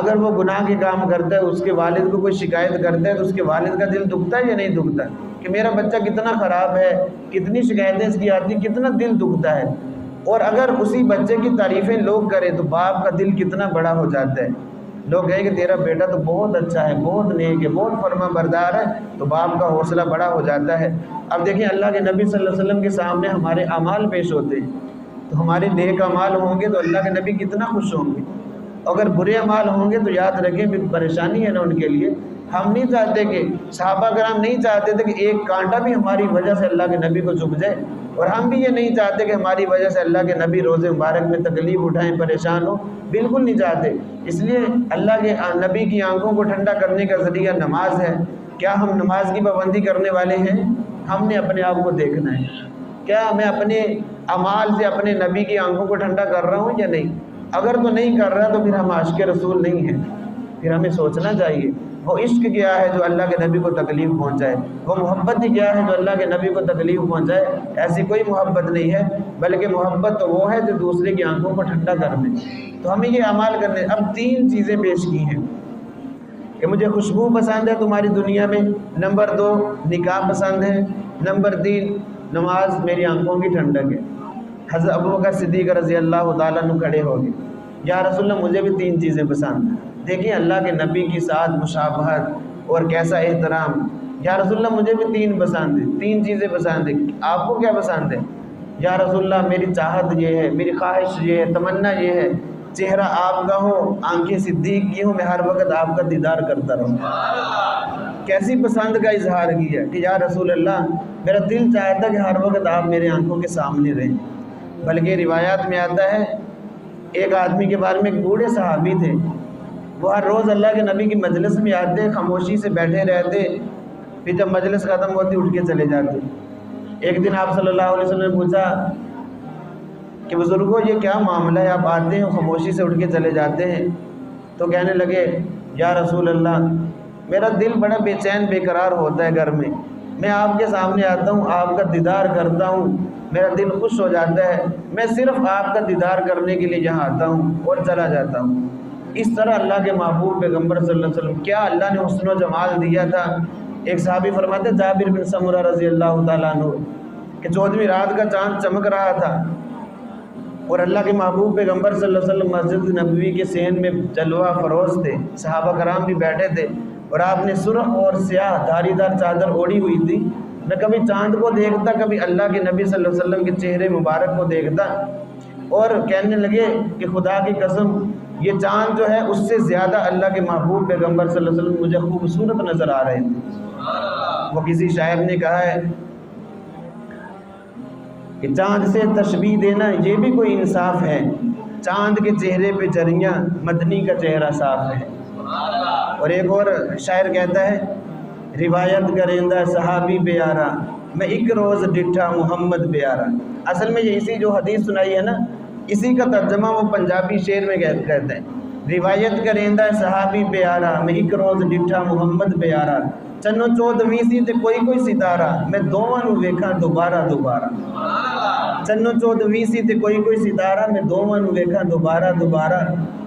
اگر وہ گناہ کے کام کرتا ہے، اس کے والد کو کوئی شکایت کرتا ہے تو اس کے والد کا دل دکھتا ہے یا نہیں دکھتا کہ میرا بچہ کتنا خراب ہے، کتنی شکایتیں اس کی آتی، کتنا دل دکھتا ہے۔ اور اگر اسی بچے کی تعریفیں لوگ کریں تو باپ کا دل کتنا بڑا ہو جاتا ہے۔ لوگ کہیں کہ تیرا بیٹا تو بہت اچھا ہے، بہت نیک ہے، بہت فرما بردار ہے، تو باپ کا حوصلہ بڑا ہو جاتا ہے۔ اب دیکھیں اللہ کے نبی صلی اللہ علیہ وسلم کے سامنے ہمارے اعمال پیش ہوتے ہیں، تو ہمارے نیک اعمال ہوں گے تو اللہ کے نبی کتنا خوش ہوں گے۔ اگر برے اعمال ہوں گے تو یاد رکھیں پھر پریشانی ہے نا ان کے لیے۔ ہم نہیں چاہتے کہ صحابہ کرام نہیں چاہتے تھے کہ ایک کانٹا بھی ہماری وجہ سے اللہ کے نبی کو چبھ جائے، اور ہم بھی یہ نہیں چاہتے کہ ہماری وجہ سے اللہ کے نبی روزے مبارک میں تکلیف اٹھائیں، پریشان ہو، بالکل نہیں چاہتے۔ اس لیے اللہ کے نبی کی آنکھوں کو ٹھنڈا کرنے کا ذریعہ نماز ہے۔ کیا ہم نماز کی پابندی کرنے والے ہیں؟ ہم نے اپنے آپ کو دیکھنا ہے، کیا میں اپنے اعمال سے اپنے نبی کی آنکھوں کو ٹھنڈا کر رہا ہوں یا نہیں؟ اگر تو نہیں کر رہا تو پھر ہم عاشق رسول نہیں ہیں، پھر ہمیں سوچنا چاہیے وہ عشق کیا ہے جو اللہ کے نبی کو تکلیف پہنچائے، وہ محبت ہی کیا ہے جو اللہ کے نبی کو تکلیف پہنچائے؟ ایسی کوئی محبت نہیں ہے، بلکہ محبت تو وہ ہے جو دوسرے کی آنکھوں کو ٹھنڈا کر دے۔ تو ہمیں یہ اعمال کرنے۔ اب 3 چیزیں پیش کی ہیں کہ مجھے خوشبو پسند ہے تمہاری دنیا میں، نمبر 2 نکاح پسند ہے، نمبر 3 نماز میری آنکھوں کی ٹھنڈک ہے۔ حضرت ابوبکر صدیق رضی اللہ تعالیٰ عنہ کھڑے ہو گئے، یا رسول اللہ مجھے بھی 3 چیزیں پسند ہیں۔ دیکھیں اللہ کے نبی کے ساتھ مشابہت اور کیسا احترام۔ یا رسول اللہ مجھے بھی 3 پسند ہیں، 3 چیزیں پسند ہیں، آپ کو کیا پسند ہے؟ یا رسول اللہ میری چاہت یہ ہے، میری خواہش یہ ہے، تمنا یہ ہے، چہرہ آپ کا ہو، آنکھیں صدیق کی ہوں، میں ہر وقت آپ کا دیدار کرتا رہوں۔ کیسی پسند کا اظہار کیا کہ یا رسول اللہ میرا دل چاہتا کہ ہر وقت آپ میرے آنکھوں کے سامنے رہیں۔ بلکہ روایات میں آتا ہے ایک آدمی کے بارے میں، ایک بوڑھے صحابی تھے، وہ ہر روز اللہ کے نبی کی مجلس میں آتے، خاموشی سے بیٹھے رہتے، پھر جب مجلس ختم ہوتی اٹھ کے چلے جاتے۔ ایک دن آپ صلی اللہ علیہ وسلم نے پوچھا کہ بزرگوں یہ کیا معاملہ ہے، آپ آتے ہیں خاموشی سے اٹھ کے چلے جاتے ہیں؟ تو کہنے لگے یا رسول اللہ میرا دل بڑا بے چین بے قرار ہوتا ہے گھر میں آپ کے سامنے آتا ہوں، آپ کا دیدار کرتا ہوں، میرا دل خوش ہو جاتا ہے، میں صرف آپ کا دیدار کرنے کے لیے یہاں آتا ہوں اور چلا جاتا ہوں۔ اس طرح اللہ کے محبوب پیغمبر صلی اللہ علیہ وسلم کیا اللہ نے حسن و جمال دیا تھا۔ ایک صحابی فرماتے جابر بن سمرہ رضی اللہ تعالیٰ عنہ کہ 14ویں رات کا چاند چمک رہا تھا اور اللہ کے محبوب پیغمبر صلی اللہ علیہ وسلم مسجد نبوی کے صحن میں جلوہ فروز تھے، صحابہ کرام بھی بیٹھے تھے اور آپ نے سرخ اور سیاہ دھاری دار چادر اوڑھی ہوئی تھی۔ میں کبھی چاند کو دیکھتا، کبھی اللہ کے نبی صلی اللہ علیہ وسلم کے چہرے مبارک کو دیکھتا اور کہنے لگے کہ خدا کی قسم یہ چاند جو ہے اس سے زیادہ اللہ کے محبوب پیغمبر صلی اللہ علیہ وسلم مجھے خوبصورت نظر آ رہے تھے۔ وہ کسی شاعر نے کہا ہے کہ چاند سے تشبیہ دینا یہ بھی کوئی انصاف ہے، چاند کے چہرے پہ جریاں مدنی کا چہرہ صاف ہے۔ اور ایک اور شاعر کہتا ہے روایت کرندہ صحابی پیارا میں ایک روز ڈٹھا محمد پیارا۔ اصل میں یہ اسی جو حدیث سنائی ہے نا، اسی کا ترجمہ وہ پنجابی شعر میں کہتے ہیں، روایت کرندہ صحابی پیارا میں ایک روز ڈٹھا محمد پیارا، چنو 14ویں سی تے کوئی ستارہ میں دوواں نو ویکھاں دوبارہ دوبارہ۔ چنو 14ویں سی تے کوئی ستارہ میں دوواں نو ویکھاں دوبارہ دوبارہ،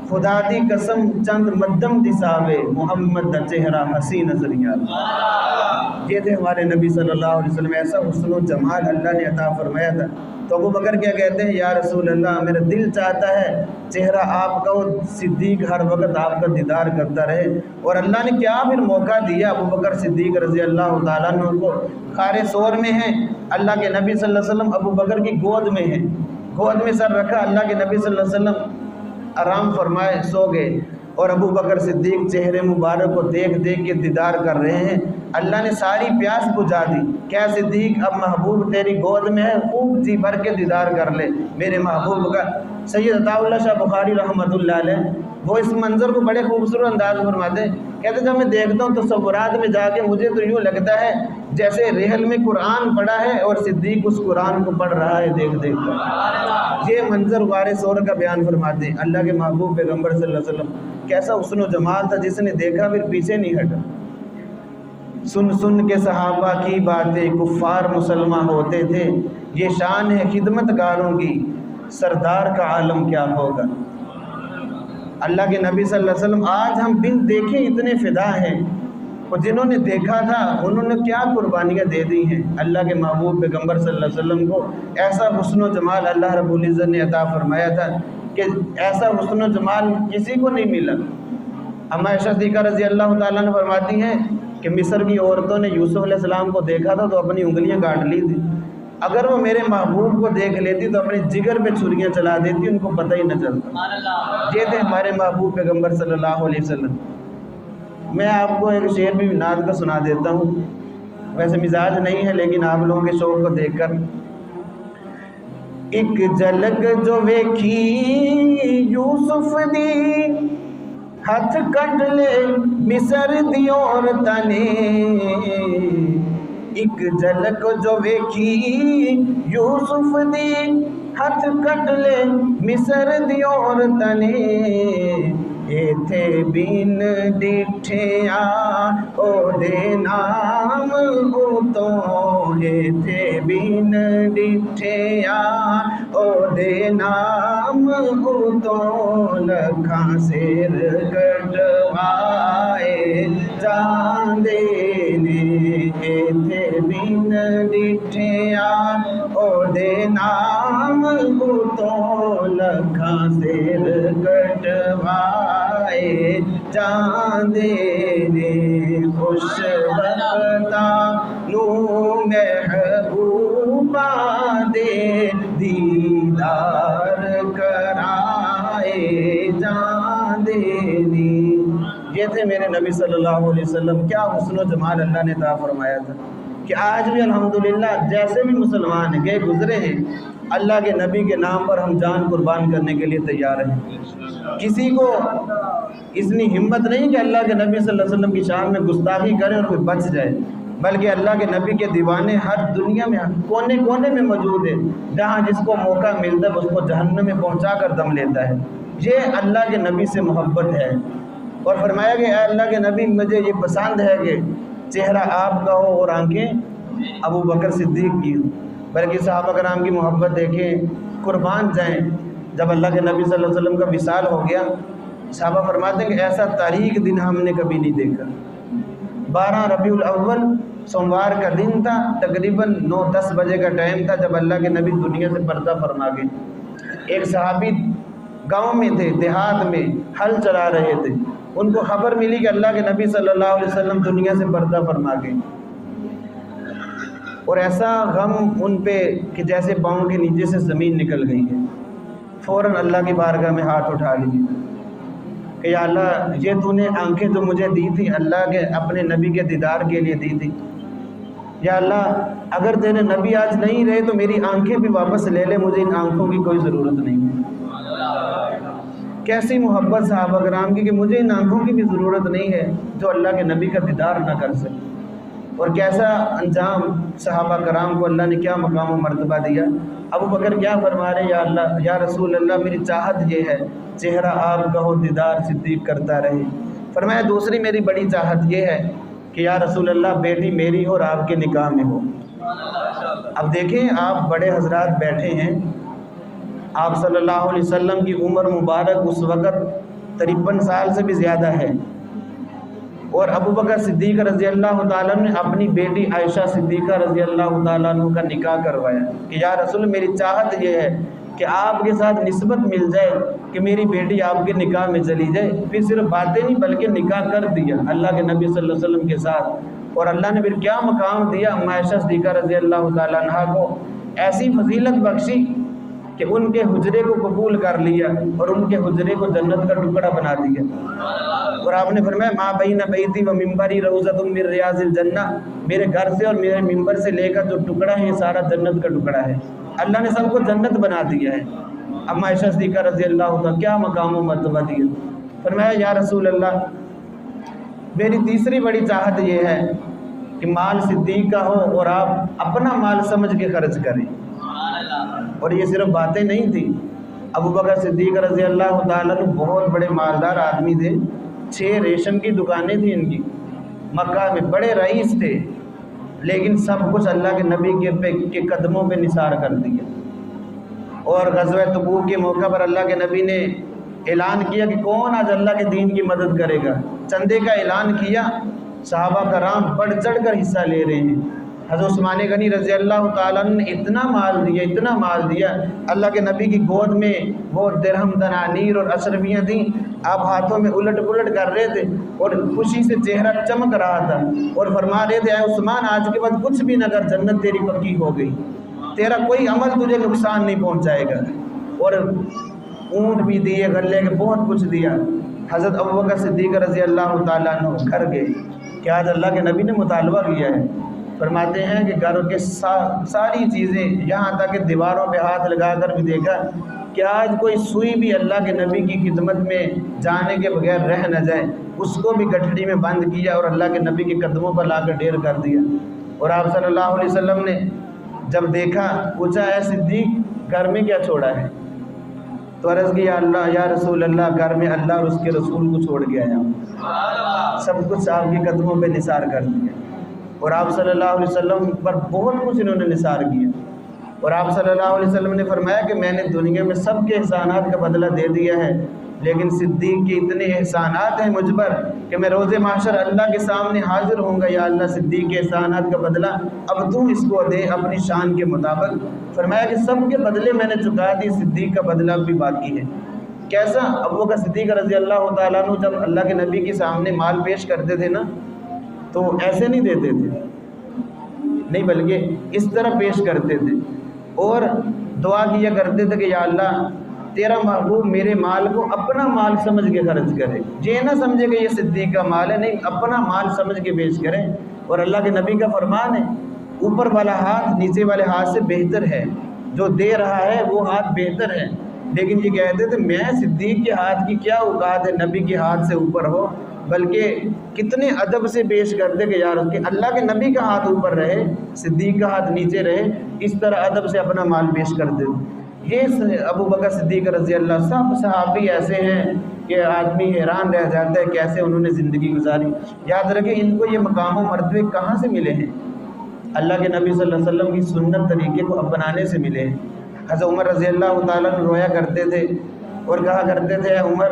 خدا دی قسم چند مدم دساوے محمد دا چہرہ حسی نظر یار۔ یہ تھے ہمارے نبی صلی اللہ علیہ وسلم، ایسا حسن و جمال اللہ نے عطا فرمایا تھا۔ تو ابو بکر کیا کہتے ہیں یا رسول اللہ میرا دل چاہتا ہے چہرہ آپ کا اور صدیق ہر وقت آپ کا دیدار کرتا رہے۔ اور اللہ نے کیا پھر موقع دیا، ابو بکر صدیق رضی اللہ تعالیٰ عنہ کو خار سور میں ہیں، اللہ کے نبی صلی اللہ علیہ وسلم ابو بکر کی گود میں ہیں، گود میں سر رکھا، اللہ کے نبی صلی اللہ علیہ وسلم آرام فرمائے سو گئے اور ابو بکر صدیق چہرے مبارک کو دیکھ کے دیدار کر رہے ہیں۔ اللہ نے ساری پیاس بجھا دی، کیا صدیق اب محبوب تیری گود میں ہے، خوب جی بھر کے دیدار کر لے میرے محبوب کا۔ سید عطا اللہ شاہ بخاری رحمۃ اللہ علیہ وہ اس منظر کو بڑے خوبصورت انداز میں فرماتے ہیں، کہتے جب میں دیکھتا ہوں تصورات میں جا کے مجھے تو یوں لگتا ہے جیسے رحل میں قرآن پڑھا ہے اور صدیق اس قرآن کو پڑھ رہا ہے دیکھ کر۔ یہ منظر غار سور کا بیان فرماتے ہیں۔ اللہ کے محبوب پیغمبر صلی اللہ علیہ وسلم کیسا حسن و جمال تھا، جس نے دیکھا پھر پیچھے نہیں ہٹا۔ سن کے صحابہ کی باتیں کفار مسلمان ہوتے تھے، یہ شان ہے خدمت گاروں کی، سردار کا عالم کیا ہوگا۔ اللہ کے نبی صلی اللہ علیہ وسلم آج ہم بن دیکھے اتنے فدا ہیں، اور جنہوں نے دیکھا تھا انہوں نے کیا قربانیاں دے دی ہیں۔ اللہ کے محبوب پیغمبر صلی اللہ علیہ وسلم کو ایسا حسن و جمال اللہ رب العزت نے عطا فرمایا تھا کہ ایسا حسن و جمال کسی کو نہیں ملا۔ اما عائشہ صدیقہ رضی اللہ تعالیٰ عنہ فرماتی ہیں کہ مصر کی عورتوں نے یوسف علیہ السلام کو دیکھا تھا تو اپنی انگلیاں کاٹ لی تھی، اگر وہ میرے محبوب کو دیکھ لیتی تو اپنے جگر پہ چھریاں چلا دیتی، ان کو پتہ ہی نہ چلتا۔ یہ تھے ہمارے محبوب پیغمبر صلی اللہ علیہ وسلم۔ میں آپ کو ایک شعر بھی نعت کا سنا دیتا ہوں، ویسے مزاج نہیں ہے لیکن آپ لوگوں کے شوق کو دیکھ کر۔ ایک جھلک جو ویکھی یوسف دی ہاتھ کٹ لے مصر دی عورتاں نے، ایک جھلک جو ویکھی یوسف دی ہاتھ کٹ لے مصر دی عورتاں نے ایتھے بین ڈٹھیا او دے نام اتوں ایتھے بین ڈٹھیا او دے نام اتوں لکھاں سیر کٹوائے جاندے نے ایتھے بین ڈٹھیا او دے نام اتوں لکھاں سیر کٹوائے جاندے نے خوش وقتاں نو محبوبہ دے دیدار کرائے جاندے نے۔ یہ تھے میرے نبی صلی اللہ علیہ وسلم، کیا حسن و جمال اللہ نے عطا فرمایا تھا کہ آج بھی الحمدللہ جیسے بھی مسلمان گئے گزرے ہیں اللہ کے نبی کے نام پر ہم جان قربان کرنے کے لیے تیار ہیں۔ کسی کو اتنی ہمت نہیں کہ اللہ کے نبی صلی اللہ علیہ وسلم کی شان میں گستاخی کرے اور کوئی بچ جائے، بلکہ اللہ کے نبی کے دیوانے ہر دنیا میں کونے کونے میں موجود ہیں، جہاں جس کو موقع ملتا ہے اس کو جہنم میں پہنچا کر دم لیتا ہے۔ یہ اللہ کے نبی سے محبت ہے، اور فرمایا کہ اے اللہ کے نبی مجھے یہ پسند ہے کہ چہرہ آپ کا ہو اور آنکھیں ابو بکر صدیق کی ہوں، بلکہ صحابہ کرام کی محبت دیکھیں، قربان جائیں۔ جب اللہ کے نبی صلی اللہ علیہ وسلم کا وصال ہو گیا، صحابہ فرماتے ہیں کہ ایسا تاریک دن ہم نے کبھی نہیں دیکھا۔ 12 ربیع الاول سوموار کا دن تھا، تقریباً 9-10 بجے کا ٹائم تھا جب اللہ کے نبی دنیا سے پردہ فرما گئے۔ ایک صحابی گاؤں میں تھے، دیہات میں ہل چلا رہے تھے، ان کو خبر ملی کہ اللہ کے نبی صلی اللہ علیہ وسلم دنیا سے پردہ فرما گئے، اور ایسا غم ان پہ کہ جیسے پاؤں کے نیچے سے زمین نکل گئی ہے۔ فوراً اللہ کی بارگاہ میں ہاتھ اٹھا لیے کہ یا اللہ یہ تو نے آنکھیں جو مجھے دی تھی اللہ کے اپنے نبی کے دیدار کے لیے دی تھی، یا اللہ اگر تیرے نبی آج نہیں رہے تو میری آنکھیں بھی واپس لے لے، مجھے ان آنکھوں کی کوئی ضرورت نہیں ہے۔ کیسی محبت صحابہ کرام کی کہ مجھے ان آنکھوں کی بھی ضرورت نہیں ہے جو اللہ کے نبی کا دیدار نہ کر سکے، اور کیسا انجام صحابہ کرام کو اللہ نے کیا مقام و مرتبہ دیا۔ ابو بکر کیا فرما رہے، یا اللہ یا رسول اللہ میری چاہت یہ ہے چہرہ آپ کا ہو دیدار صدیق کرتا رہے۔ فرمایا دوسری میری بڑی چاہت یہ ہے کہ یا رسول اللہ بیٹی میری ہو اور آپ کے نکاح میں ہو۔ اب دیکھیں آپ بڑے حضرات بیٹھے ہیں، آپ صلی اللہ علیہ وسلم کی عمر مبارک اس وقت 53 سال سے بھی زیادہ ہے، اور ابو بکر صدیق رضی اللہ تعالیٰ نے اپنی بیٹی عائشہ صدیقہ رضی اللہ تعالیٰ عنہ کا نکاح کروایا کہ یا رسول میری چاہت یہ ہے کہ آپ کے ساتھ نسبت مل جائے کہ میری بیٹی آپ کے نکاح میں چلی جائے۔ پھر صرف باتیں نہیں بلکہ نکاح کر دیا اللہ کے نبی صلی اللہ علیہ وسلم کے ساتھ، اور اللہ نے پھر کیا مقام دیا عائشہ صدیقہ رضی اللہ تعالیٰ عنہ کو، ایسی فضیلت بخشی کہ ان کے حجرے کو قبول کر لیا اور ان کے حجرے کو جنت کا ٹکڑا بنا دیا۔ اور آپ نے فرمایا ما بین بیتی و منبری روضۃ من ریاض الجنہ، میرے گھر سے اور میرے منبر سے لے کر جو ٹکڑا ہے یہ سارا جنت کا ٹکڑا ہے، اللہ نے سب کو جنت بنا دیا ہے۔ اب عائشہ صدیقہ رضی اللہ تعالیٰ کیا مقام و مرتبہ دیا۔ فرمایا یا رسول اللہ میری تیسری بڑی چاہت یہ ہے کہ مال صدیق کا ہو اور آپ اپنا مال سمجھ کے خرچ کریں، اور یہ صرف باتیں نہیں تھیں۔ ابو بکر صدیق رضی اللہ تعالیٰ بہت بڑے مالدار آدمی تھے، 6 ریشم کی دکانیں تھیں ان کی، مکہ میں بڑے رئیس تھے، لیکن سب کچھ اللہ کے نبی کے قدموں پہ نثار کر دیا۔ اور غزوہ تبوک کے موقع پر اللہ کے نبی نے اعلان کیا کہ کون آج اللہ کے دین کی مدد کرے گا، چندے کا اعلان کیا، صحابہ کرام بڑھ چڑھ کر حصہ لے رہے ہیں۔ حضرت عثمان غنی رضی اللہ تعالیٰ نے اتنا مال دیا، اللہ کے نبی کی گود میں وہ درہم دنانیر اور اشرفیاں تھیں، آپ ہاتھوں میں الٹ پلٹ کر رہے تھے اور خوشی سے چہرہ چمک رہا تھا، اور فرما رہے تھے اے عثمان آج کے بعد کچھ بھی نہ کر، جنت تیری پکی ہو گئی، تیرا کوئی عمل تجھے نقصان نہیں پہنچائے گا۔ اور اونٹ بھی دیے، غلے کے بہت کچھ دیا۔ حضرت ابوبکر صدیق رضی اللہ تعالیٰ عنہ گھر گئے کہ آج اللہ کے نبی نے مطالبہ کیا ہے، فرماتے ہیں کہ گھر کے ساری چیزیں یہاں تک کہ دیواروں پہ ہاتھ لگا کر بھی دیکھا کہ آج کوئی سوئی بھی اللہ کے نبی کی خدمت میں جانے کے بغیر رہ نہ جائے، اس کو بھی گٹھڑی میں بند کیا اور اللہ کے نبی کے قدموں پر لا کر ڈھیر کر دیا۔ اور آپ صلی اللہ علیہ وسلم نے جب دیکھا پوچھا اے صدیق گھر میں کیا چھوڑا ہے؟ تو عرض کی یا اللہ یا رسول اللہ گھر میں اللہ اور اس کے رسول کو چھوڑ کے آیا ہوں، سب کچھ آپ کے قدموں پہ نثار کر دیا۔ اور آپ صلی اللہ علیہ وسلم پر بہت کچھ انہوں نے نثار کیا، اور آپ صلی اللہ علیہ وسلم نے فرمایا کہ میں نے دنیا میں سب کے احسانات کا بدلہ دے دیا ہے، لیکن صدیق کے اتنے احسانات ہیں مجھ پر کہ میں روز محشر اللہ کے سامنے حاضر ہوں گا، یا اللہ صدیق کے احسانات کا بدلہ اب تو اس کو دے اپنی شان کے مطابق۔ فرمایا کہ سب کے بدلے میں نے چکا دی، صدیق کا بدلہ اب بھی باقی ہے۔ کیسا؟ ابو بکر صدیق رضی اللہ تعالیٰ عنہ جب اللہ کے نبی کے سامنے مال پیش کرتے تھے نا تو ایسے نہیں دیتے تھے، نہیں بلکہ اس طرح پیش کرتے تھے اور دعا کیا کرتے تھے کہ یا اللہ تیرا محبوب میرے مال کو اپنا مال سمجھ کے خرچ کرے، یہ نہ سمجھے کہ یہ صدیق کا مال ہے، نہیں اپنا مال سمجھ کے پیش کرے۔ اور اللہ کے نبی کا فرمان ہے اوپر والا ہاتھ نیچے والے ہاتھ سے بہتر ہے، جو دے رہا ہے وہ ہاتھ بہتر ہے، لیکن یہ کہتے تھے میں صدیق کے ہاتھ کی کیا اوقات ہے نبی کے ہاتھ سے اوپر ہو، بلکہ کتنے ادب سے پیش کرتے کہ یار کہ اللہ کے نبی کا ہاتھ اوپر رہے صدیق کا ہاتھ نیچے رہے، اس طرح ادب سے اپنا مال پیش کرتے۔ یہ ابو بکر صدیق رضی اللہ، سب صحابی ایسے ہیں کہ آدمی حیران رہ جاتا ہے کیسے انہوں نے زندگی گزاری۔ یاد رکھیں ان کو یہ مقام و مرتبے کہاں سے ملے ہیں؟ اللہ کے نبی صلی اللہ علیہ وسلم کی سنت طریقے کو اپنانے سے ملے ہیں۔ حضرت عمر رضی اللہ تعالیٰ عنہ رویا کرتے تھے اور کہا کرتے تھے اے عمر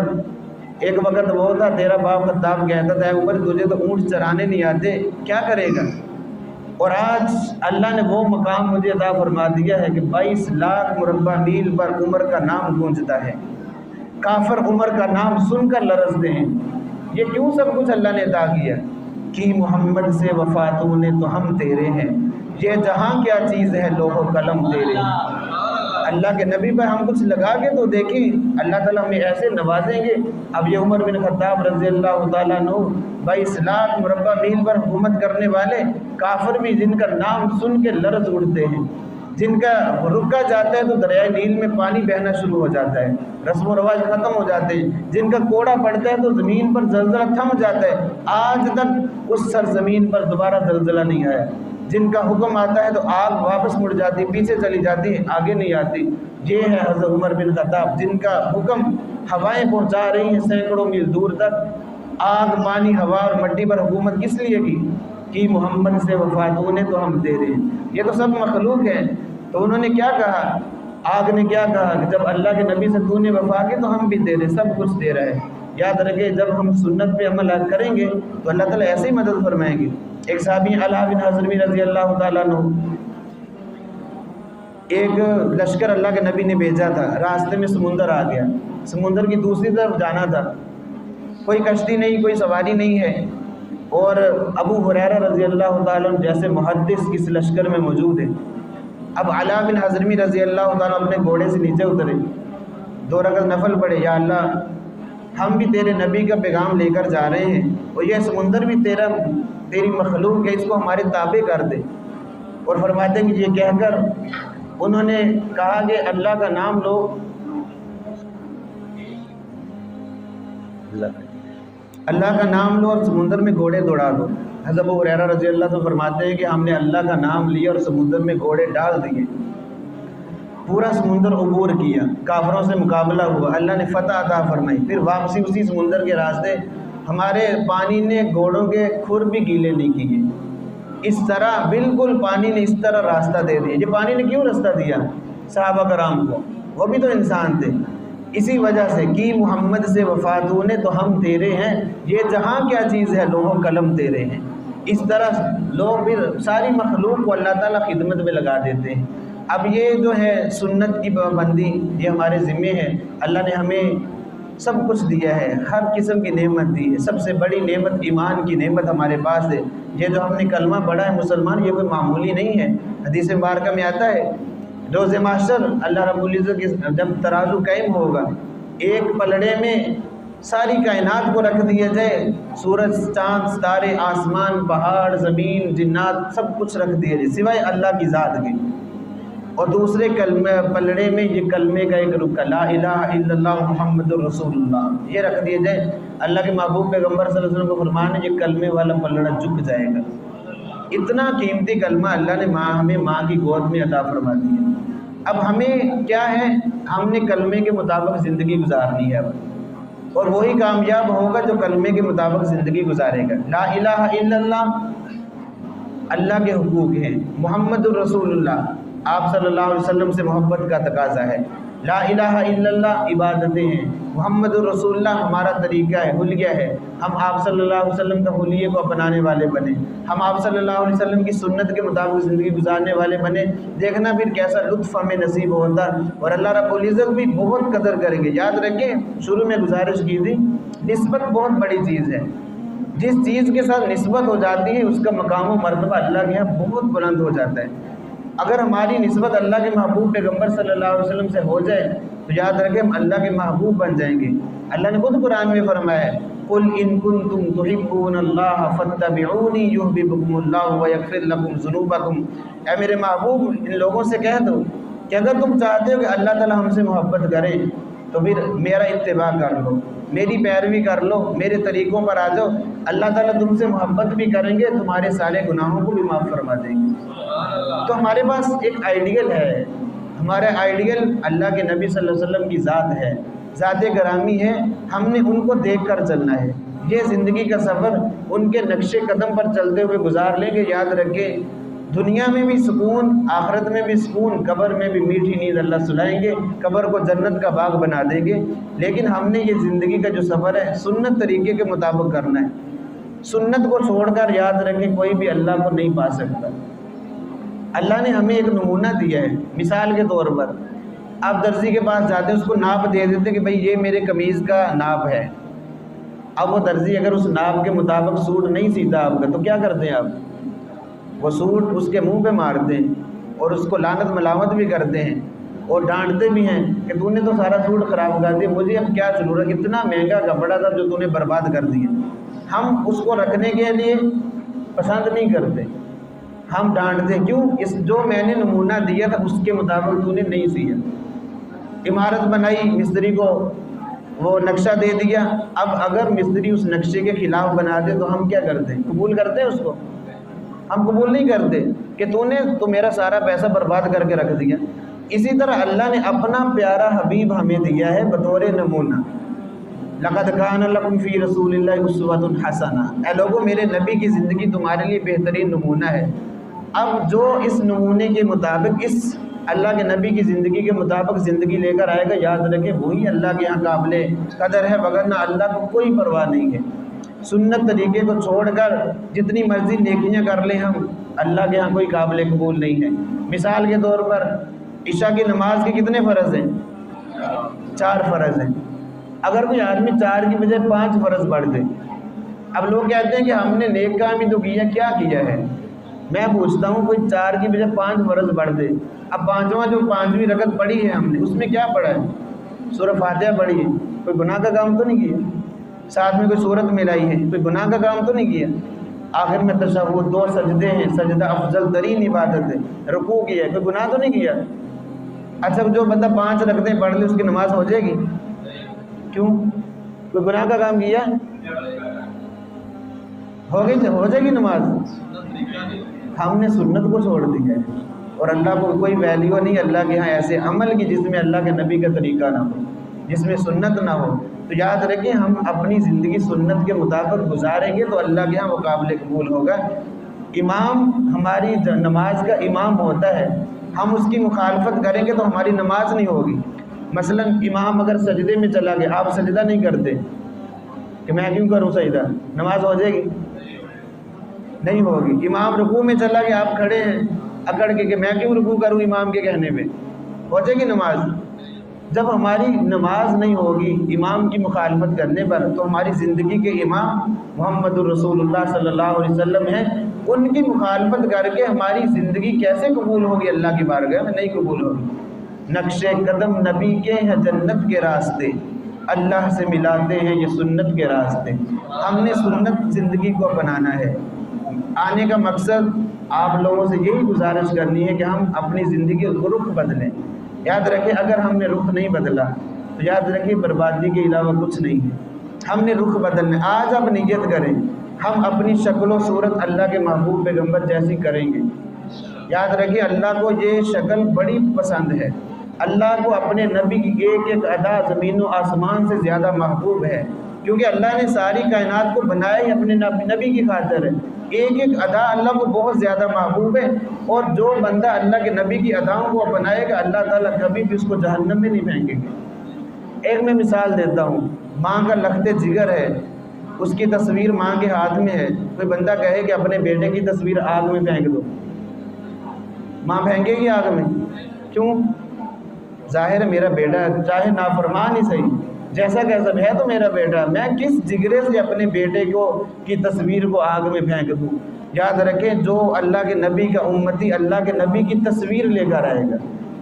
ایک وقت وہ تھا تیرا باپ خطاب کہتا تھا اے عمر تجھے تو اونٹ چرانے نہیں آتے، کیا کرے گا؟ اور آج اللہ نے وہ مقام مجھے عطا فرما دیا ہے کہ 22 لاکھ مربع میل پر عمر کا نام گونجتا ہے، کافر عمر کا نام سن کر لرزتے ہیں۔ یہ کیوں سب کچھ اللہ نے عطا کیا؟ کہ محمد سے وفاتوں نے تو ہم تیرے ہیں، یہ جہاں کیا چیز ہے لوح و قلم تیرے ہیں۔ اللہ کے نبی پر ہم کچھ لگا کے تو دیکھیں اللہ تعالیٰ ہمیں ایسے نوازیں گے۔ اب یہ عمر بن خطاب رضی اللہ تعالیٰ عنہ 22 لاکھ مربع میل پر حکومت کرنے والے کافر بھی جن کا نام سن کے لرز اڑتے ہیں، جن کا رکا جاتا ہے تو دریائے نیل میں پانی بہنا شروع ہو جاتا ہے، رسم و رواج ختم ہو جاتے ہیں، جن کا کوڑا پڑتا ہے تو زمین پر زلزلہ تھم جاتا ہے، آج تک اس سرزمین پر دوبارہ زلزلہ نہیں آیا، جن کا حکم آتا ہے تو آگ واپس مڑ جاتی، پیچھے چلی جاتی، آگے نہیں آتی۔ یہ ہے حضرت عمر بن خطاب جن کا حکم ہوائیں پہنچا رہی ہیں سینکڑوں میل دور تک۔ آگ پانی ہوا اور مٹی پر حکومت کس لیے کی؟ کہ محمد سے وفاتوں نے تو ہم دے رہے ہیں، یہ تو سب مخلوق ہیں۔ تو انہوں نے کیا کہا؟ آگ نے کیا کہا کہ جب اللہ کے نبی سے تو نے وفا کی تو ہم بھی دے رہے، سب کچھ دے رہا ہے۔ یاد رکھے جب ہم سنت پہ عمل کریں گے تو اللہ تعالیٰ ایسے ہی مدد فرمائیں گے۔ ایک صحابی علا بن حضرمی رضی اللہ تعالیٰ عنہ، ایک لشکر اللہ کے نبی نے بھیجا تھا، راستے میں سمندر آ گیا، سمندر کی دوسری طرف جانا تھا، کوئی کشتی نہیں، کوئی سواری نہیں ہے، اور ابو ہریرہ رضی اللہ تعالیٰ عنہ جیسے محدث اس لشکر میں موجود ہے۔ اب علا بن حضرمی رضی اللہ تعالیٰ عنہ اپنے گھوڑے سے نیچے اترے، 2 رکعت نفل پڑھے، یا اللہ ہم بھی تیرے نبی کا پیغام لے کر جا رہے ہیں اور یہ سمندر بھی تیری مخلوق ہے، اس کو ہمارے تابع کر دے۔ اور فرماتے ہیں کہ یہ کہہ کر انہوں نے کہا کہ اللہ کا نام لو، اللہ کا نام لو اور سمندر میں گھوڑے دوڑا دو۔ حضرت ابو ہریرہ رضی اللہ عنہ فرماتے ہیں کہ ہم نے اللہ کا نام لیا اور سمندر میں گھوڑے ڈال دیے، پورا سمندر عبور کیا، کافروں سے مقابلہ ہوا، اللہ نے فتح عطا فرمائی، پھر واپسی اسی سمندر کے راستے ہمارے پانی نے گھوڑوں کے کھر بھی گیلے نہیں کیے، اس طرح بالکل پانی نے اس طرح راستہ دے دیا۔ یہ پانی نے کیوں راستہ دیا صحابہ کرام کو؟ وہ بھی تو انسان تھے، اسی وجہ سے کہ محمد سے وفاتوں نے تو ہم تیرے ہیں، یہ جہاں کیا چیز ہے لوح و قلم تیرے ہیں۔ اس طرح لوگ پھر ساری مخلوق کو اللہ تعالیٰ خدمت میں لگا دیتے ہیں۔ اب یہ جو ہے سنت کی پابندی یہ ہمارے ذمے ہے، اللہ نے ہمیں سب کچھ دیا ہے، ہر قسم کی نعمت دی ہے، سب سے بڑی نعمت ایمان کی نعمت ہمارے پاس ہے۔ یہ جو ہم نے کلمہ پڑھا ہے مسلمان، یہ کوئی معمولی نہیں ہے۔ حدیث مبارکہ میں آتا ہے روز محشر اللہ رب العزت کی جب ترازو قائم ہوگا، ایک پلڑے میں ساری کائنات کو رکھ دیا جائے، سورج چاند ستارے آسمان پہاڑ زمین جنات سب کچھ رکھ دیا جائے سوائے اللہ کی ذات کے، اور دوسرے پلڑے میں یہ کلمے کا ایک رکن لا الہ الا اللہ محمد رسول اللہ یہ رکھ دیا جائے۔ اللہ کے محبوب پیغمبر صلی اللہ علیہ وسلم کو فرمان ہے یہ کلمے والا پلڑا جھک جائے گا، اتنا قیمتی کلمہ اللہ نے ہمیں ماں کی گود میں عطا فرما دیا۔ اب ہمیں کیا ہے، ہم نے کلمے کے مطابق زندگی گزارنی ہے اب، اور وہی کامیاب ہوگا جو کلمے کے مطابق زندگی گزارے گا۔ لا الہ الا اللہ اللہ کے حقوق ہیں، محمد الرسول اللہ آپ صلی اللہ علیہ وسلم سے محبت کا تقاضا ہے، لا الہ الا اللہ عبادتیں ہیں، محمد الرسول اللہ ہمارا طریقہ ہے، حلیہ ہے، ہم آپ صلی اللہ علیہ وسلم کا حلیے کو اپنانے والے بنے، ہم آپ صلی اللہ علیہ وسلم کی سنت کے مطابق زندگی گزارنے والے بنے۔ دیکھنا پھر کیسا لطف ہمیں نصیب ہوتا، اور اللہ رب العزت بھی بہت قدر کریں گے۔ یاد رکھیں، شروع میں گزارش کی تھی، نسبت بہت بڑی چیز ہے، جس چیز کے ساتھ نسبت ہو جاتی ہے اس کا مقام و مرتبہ اللہ کے یہاں بہت بلند ہو جاتا ہے۔ اگر ہماری نسبت اللہ کے محبوب پیغمبر صلی اللہ علیہ وسلم سے ہو جائے تو یاد رکھیں ہم اللہ کے محبوب بن جائیں گے۔ اللہ نے خود قرآن میں فرمایا ہے، قُلْ إِن كُنتُمْ تُحِبُّونَ اللَّهَ فَاتَّبِعُونِي يُحْبِبْكُمُ اللَّهُ وَيَغْفِرْ لَكُمْ ذُنُوبَكُمْ۔ اے میرے محبوب، ان لوگوں سے کہہ دو کہ اگر تم چاہتے ہو کہ اللہ تعالی ہم سے محبت کرے تو پھر میرا اتباع کر لو، میری پیروی کر لو، میرے طریقوں پر آ جاؤ، اللہ تعالیٰ تم سے محبت بھی کریں گے، تمہارے سارے گناہوں کو بھی معاف فرما دیں گے۔ تو ہمارے پاس ایک آئیڈیل ہے، ہمارا آئیڈیل اللہ کے نبی صلی اللہ علیہ وسلم کی ذات ہے، ذات گرامی ہے، ہم نے ان کو دیکھ کر چلنا ہے۔ یہ زندگی کا سفر ان کے نقش قدم پر چلتے ہوئے گزار لیں گے۔ یاد رکھیں، دنیا میں بھی سکون، آخرت میں بھی سکون، قبر میں بھی میٹھی نیند اللہ سلائیں گے، قبر کو جنت کا باغ بنا دیں گے۔ لیکن ہم نے یہ زندگی کا جو سفر ہے سنت طریقے کے مطابق کرنا ہے۔ سنت کو چھوڑ کر یاد رکھیں کوئی بھی اللہ کو نہیں پا سکتا۔ اللہ نے ہمیں ایک نمونہ دیا ہے، مثال کے طور پر آپ درزی کے پاس جاتے ہیں، اس کو ناپ دے دیتے کہ بھئی یہ میرے قمیض کا ناپ ہے۔ اب وہ درزی اگر اس ناپ کے مطابق سوٹ نہیں سیتا آپ کا تو کیا کرتے ہیں آپ؟ وہ سوٹ اس کے منہ پہ مارتے ہیں اور اس کو لعنت ملامت بھی کرتے ہیں اور ڈانٹتے بھی ہیں کہ تو نے تو سارا سوٹ خراب کر دیا، مجھے اب کیا ضرورت، اتنا مہنگا کپڑا تھا جو تو نے برباد کر دیا۔ ہم اس کو رکھنے کے لیے پسند نہیں کرتے، ہم ڈانٹتے، کیوں؟ اس جو میں نے نمونہ دیا تھا اس کے مطابق تو نے نہیں سیا۔ عمارت بنائی، مستری کو وہ نقشہ دے دیا، اب اگر مستری اس نقشے کے خلاف بنا دے تو ہم کیا کرتے ہیں؟ قبول کرتے ہیں اس کو؟ ہم قبول نہیں کرتے کہ تو میرا سارا پیسہ برباد کر کے رکھ دیا۔ اسی طرح اللہ نے اپنا پیارا حبیب ہمیں دیا ہے بطور نمونہ، لَقَدْ كَانَ لَكُمْ فِي رَسُولِ اللَّهِ أُسْوَةٌ حَسَنَةٌ۔ اے لوگوں، میرے نبی کی زندگی تمہارے لیے بہترین نمونہ ہے۔ اب جو اس نمونے کے مطابق، اس اللہ کے نبی کی زندگی کے مطابق زندگی لے کر آئے گا، یاد رکھیں وہی اللہ کے یہاں قابل قدر ہے، وگرنہ اللہ کو کوئی پرواہ نہیں ہے۔ سنت طریقے کو چھوڑ کر جتنی مرضی نیکیاں کر لیں ہم، اللہ کے یہاں کوئی قابل قبول نہیں ہے۔ مثال کے طور پر عشاء کی نماز کے کتنے فرض ہیں؟ 4 فرض ہیں۔ اگر کوئی آدمی 4 کی بجائے 5 فرض پڑھ دے، اب لوگ کہتے ہیں کہ ہم نے نیک کام ہی تو کیا، کیا کیا ہے؟ میں پوچھتا ہوں، کوئی 4 کی بجائے 5 فرض پڑھ دے، اب پانچواں جو 5ویں رکعت پڑھی ہے ہم نے، اس میں کیا پڑھا ہے؟ سورہ فاتحہ پڑھی ہے، کوئی گناہ کا کام تو نہیں کیا؟ ساتھ میں کوئی صورت ملائی ہے، کوئی گناہ کا کام تو نہیں کیا؟ آخر میں تشہد، 2 سجدے ہیں، سجدہ افضل ترین عبادت ہے، رکوع کیا ہے، کوئی گناہ تو نہیں کیا؟ اچھا، جو بندہ 5 رکعتیں پڑھ لے اس کی نماز ہو جائے گی؟ کیوں؟ کوئی گناہ کا کام کیا؟ ہو جائے گی نماز؟ ہم نے سنت کو چھوڑ دیا ہے، اور اللہ کو کوئی ویلیو نہیں اللہ کے ہاں ایسے عمل کی جس میں اللہ کے نبی کا طریقہ نہ ہو، جس میں سنت نہ ہو۔ تو یاد رکھیں، ہم اپنی زندگی سنت کے مطابق گزاریں گے تو اللہ کے ہاں وہ قابل قبول ہوگا۔ امام ہماری نماز کا امام ہوتا ہے، ہم اس کی مخالفت کریں گے تو ہماری نماز نہیں ہوگی۔ مثلا امام اگر سجدے میں چلا گیا، آپ سجدہ نہیں کرتے کہ میں کیوں کروں سجدہ، نماز ہو جائے گی؟ نہیں ہوگی۔ امام رکوع میں چلا گیا، آپ کھڑے ہیں اکڑ کے کہ میں کیوں رکوع کروں امام کے کہنے پہ، ہو جائے گی نماز؟ جب ہماری نماز نہیں ہوگی امام کی مخالفت کرنے پر، تو ہماری زندگی کے امام محمد الرسول اللہ صلی اللہ علیہ وسلم ہیں، ان کی مخالفت کر کے ہماری زندگی کیسے قبول ہوگی؟ اللہ کی بارگاہ میں نہیں قبول ہوگی۔ نقش قدم نبی کے ہیں جنت کے راستے، اللہ سے ملاتے ہیں یہ سنت کے راستے۔ ہم نے سنت زندگی کو اپنانا ہے۔ آنے کا مقصد آپ لوگوں سے یہی گزارش کرنی ہے کہ ہم اپنی زندگی کا رخ بدلیں۔ یاد رکھیں، اگر ہم نے رخ نہیں بدلا تو یاد رکھیں بربادی کے علاوہ کچھ نہیں ہے۔ ہم نے رخ بدلنا، آج آپ نیت کریں ہم اپنی شکل و صورت اللہ کے محبوب پیغمبر جیسی کریں گے۔ یاد رکھیے اللہ کو یہ شکل بڑی پسند ہے، اللہ کو اپنے نبی کی ایک ایک ادا زمین و آسمان سے زیادہ محبوب ہے، کیونکہ اللہ نے ساری کائنات کو بنایا ہی اپنے نبی کی خاطر ہے۔ ایک ایک ادا اللہ کو بہت زیادہ محبوب ہے، اور جو بندہ اللہ کے نبی کی اداؤں کو اپنائے گا اللہ تعالیٰ کبھی بھی اس کو جہنم میں نہیں پھینکیں گے۔ ایک میں مثال دیتا ہوں، ماں کا لخت جگر ہے، اس کی تصویر ماں کے ہاتھ میں ہے، کوئی بندہ کہے کہ اپنے بیٹے کی تصویر آگ میں پھینک دو، ماں پھینکے گی آگ میں؟ کیوں؟ ظاہر ہے میرا بیٹا چاہے نافرمان ہی صحیح، جیسا کیسا ہے تو میرا بیٹا، میں کس جگرے سے اپنے بیٹے کی تصویر کو آگ میں پھینک دوں؟ یاد رکھیں جو اللہ کے نبی کا امتی اللہ کے نبی کی تصویر لے کر آئے گا،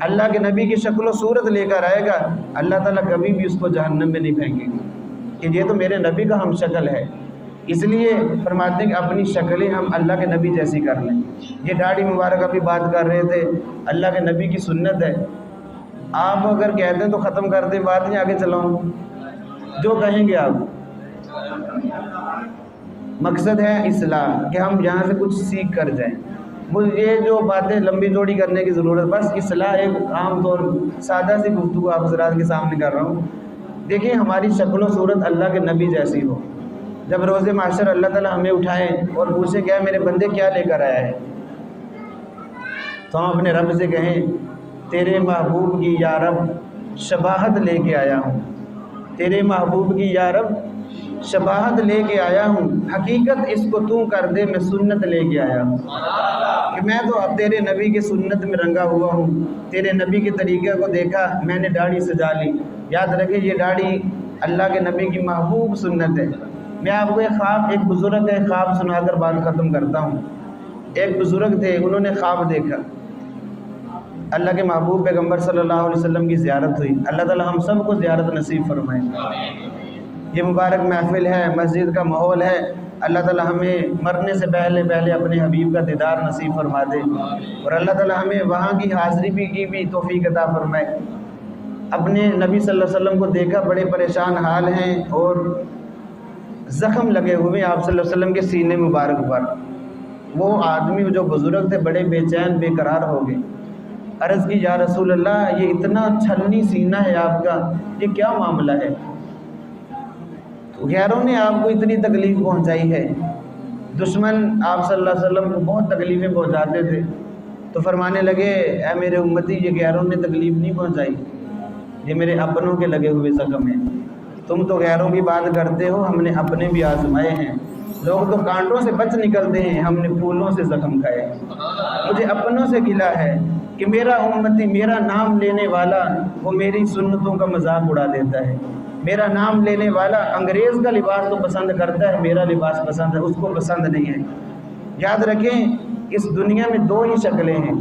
اللہ کے نبی کی شکل و صورت لے کر آئے گا، اللہ تعالیٰ کبھی بھی اس کو جہنم میں نہیں پھینکے گی کہ یہ تو میرے نبی کا ہم شکل ہے۔ اس لیے فرماتے ہیں کہ اپنی شکلیں ہم اللہ کے نبی جیسی کر لیں۔ یہ داڑھی مبارک ابھی بات کر رہے تھے، اللہ کے نبی کی سنت ہے، آپ اگر کہتے ہیں تو ختم کر دیں، بات نہیں آگے چلاؤں، جو کہیں گے آپ۔ مقصد ہے اصلاح، کہ ہم یہاں سے کچھ سیکھ کر جائیں، یہ جو باتیں لمبی چوڑی کرنے کی ضرورت، بس اصلاح ایک عام طور سادہ سی گفتگو آپ حضرات کے سامنے کر رہا ہوں۔ دیکھیں ہماری شکل و صورت اللہ کے نبی جیسی ہو، جب روز محشر اللہ تعالیٰ ہمیں اٹھائیں اور پوچھیں کیا میرے بندے کیا لے کر آیا ہے، تو ہم اپنے رب سے کہیں تیرے محبوب کی یا رب شباہت لے کے آیا ہوں، تیرے محبوب کی یا رب شباہت لے کے آیا ہوں، حقیقت اس کو تو کر دے میں سنت لے کے آیا ہوں، کہ میں تو اب تیرے نبی کی سنت میں رنگا ہوا ہوں، تیرے نبی کے طریقے کو دیکھا میں نے داڑھی سجا لی۔ یاد رکھیں یہ داڑھی اللہ کے نبی کی محبوب سنت ہے۔ میں آپ کو ایک بزرگ کا خواب سنا کر بات ختم کرتا ہوں۔ ایک بزرگ تھے، انہوں نے خواب دیکھا، اللہ کے محبوب پیغمبر صلی اللہ علیہ وسلم کی زیارت ہوئی۔ اللہ تعالی ہم سب کو زیارت نصیب فرمائے۔ یہ مبارک محفل ہے، مسجد کا ماحول ہے، اللہ تعالی ہمیں مرنے سے پہلے اپنے حبیب کا دیدار نصیب فرما دے، اور اللہ تعالی ہمیں وہاں کی حاضری کی بھی توفیق عطا فرمائے۔ اپنے نبی صلی اللہ علیہ وسلم کو دیکھا، بڑے پریشان حال ہیں اور زخم لگے ہوئے آپ صلی اللہ علیہ وسلم کے سینے مبارک پر۔ وہ آدمی جو بزرگ تھے بڑے بے چین بے قرار ہو گئے، عرض کی یا رسول اللہ یہ اتنا چھلنی سینہ ہے آپ کا، یہ کیا معاملہ ہے؟ تو غیروں نے آپ کو اتنی تکلیف پہنچائی ہے، دشمن آپ صلی اللہ علیہ وسلم کو بہت تکلیفیں پہنچاتے تھے، تو فرمانے لگے اے میرے امتی یہ غیروں نے تکلیف نہیں پہنچائی، یہ میرے اپنوں کے لگے ہوئے زخم ہیں۔ تم تو غیروں کی بات کرتے ہو، ہم نے اپنے بھی آزمائے ہیں، لوگ تو کانٹوں سے بچ نکلتے ہیں، ہم نے پھولوں سے زخم کھائے۔ مجھے اپنوں سے گلہ ہے کہ میرا امتی، میرا نام لینے والا وہ میری سنتوں کا مذاق اڑا دیتا ہے، میرا نام لینے والا انگریز کا لباس تو پسند کرتا ہے، میرا لباس پسند ہے اس کو پسند نہیں ہے۔ یاد رکھیں اس دنیا میں دو ہی شکلیں ہیں،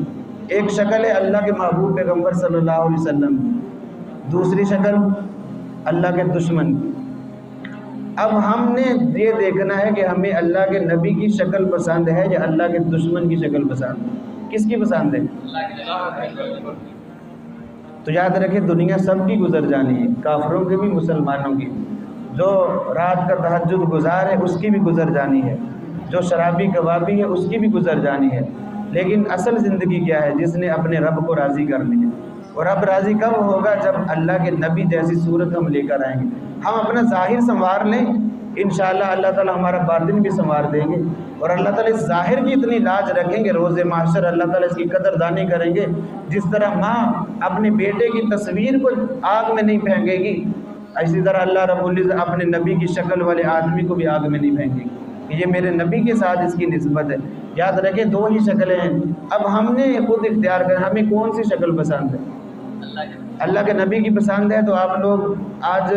ایک شکل ہے اللہ کے محبوب پیغمبر صلی اللہ علیہ وسلم، دوسری شکل اللہ کے دشمن۔ اب ہم نے یہ دیکھنا ہے کہ ہمیں اللہ کے نبی کی شکل پسند ہے یا اللہ کے دشمن کی شکل پسند ہے، کس کی پسند ہے؟ تو یاد رکھیں دنیا سب کی گزر جانی ہے، کافروں کی بھی مسلمانوں کی، جو رات کا تہجد گزار ہے اس کی بھی گزر جانی ہے، جو شرابی کبابی ہے اس کی بھی گزر جانی ہے، لیکن اصل زندگی کیا ہے؟ جس نے اپنے رب کو راضی کر لیا، اور رب راضی کب ہوگا؟ جب اللہ کے نبی جیسی صورت ہم لے کر آئیں گے۔ ہم اپنا ظاہر سنوار لیں، انشاءاللہ اللہ تعالی ہمارا باطن بھی سنوار دیں گے، اور اللہ تعالی اس ظاہر کی اتنی لاج رکھیں گے، روز محشر اللہ تعالی اس کی قدر دانی کریں گے، جس طرح ماں اپنے بیٹے کی تصویر کو آگ میں نہیں پھینکے گی، اسی طرح اللہ رب العزت اپنے نبی کی شکل والے آدمی کو بھی آگ میں نہیں پھینکے گی، کہ یہ میرے نبی کے ساتھ اس کی نسبت ہے۔ یاد رکھیں دو ہی شکلیں ہیں، اب ہم نے خود اختیار کریں ہمیں کون سی شکل پسند ہے۔ اللہ کے نبی کی پسند ہے تو آپ لوگ آج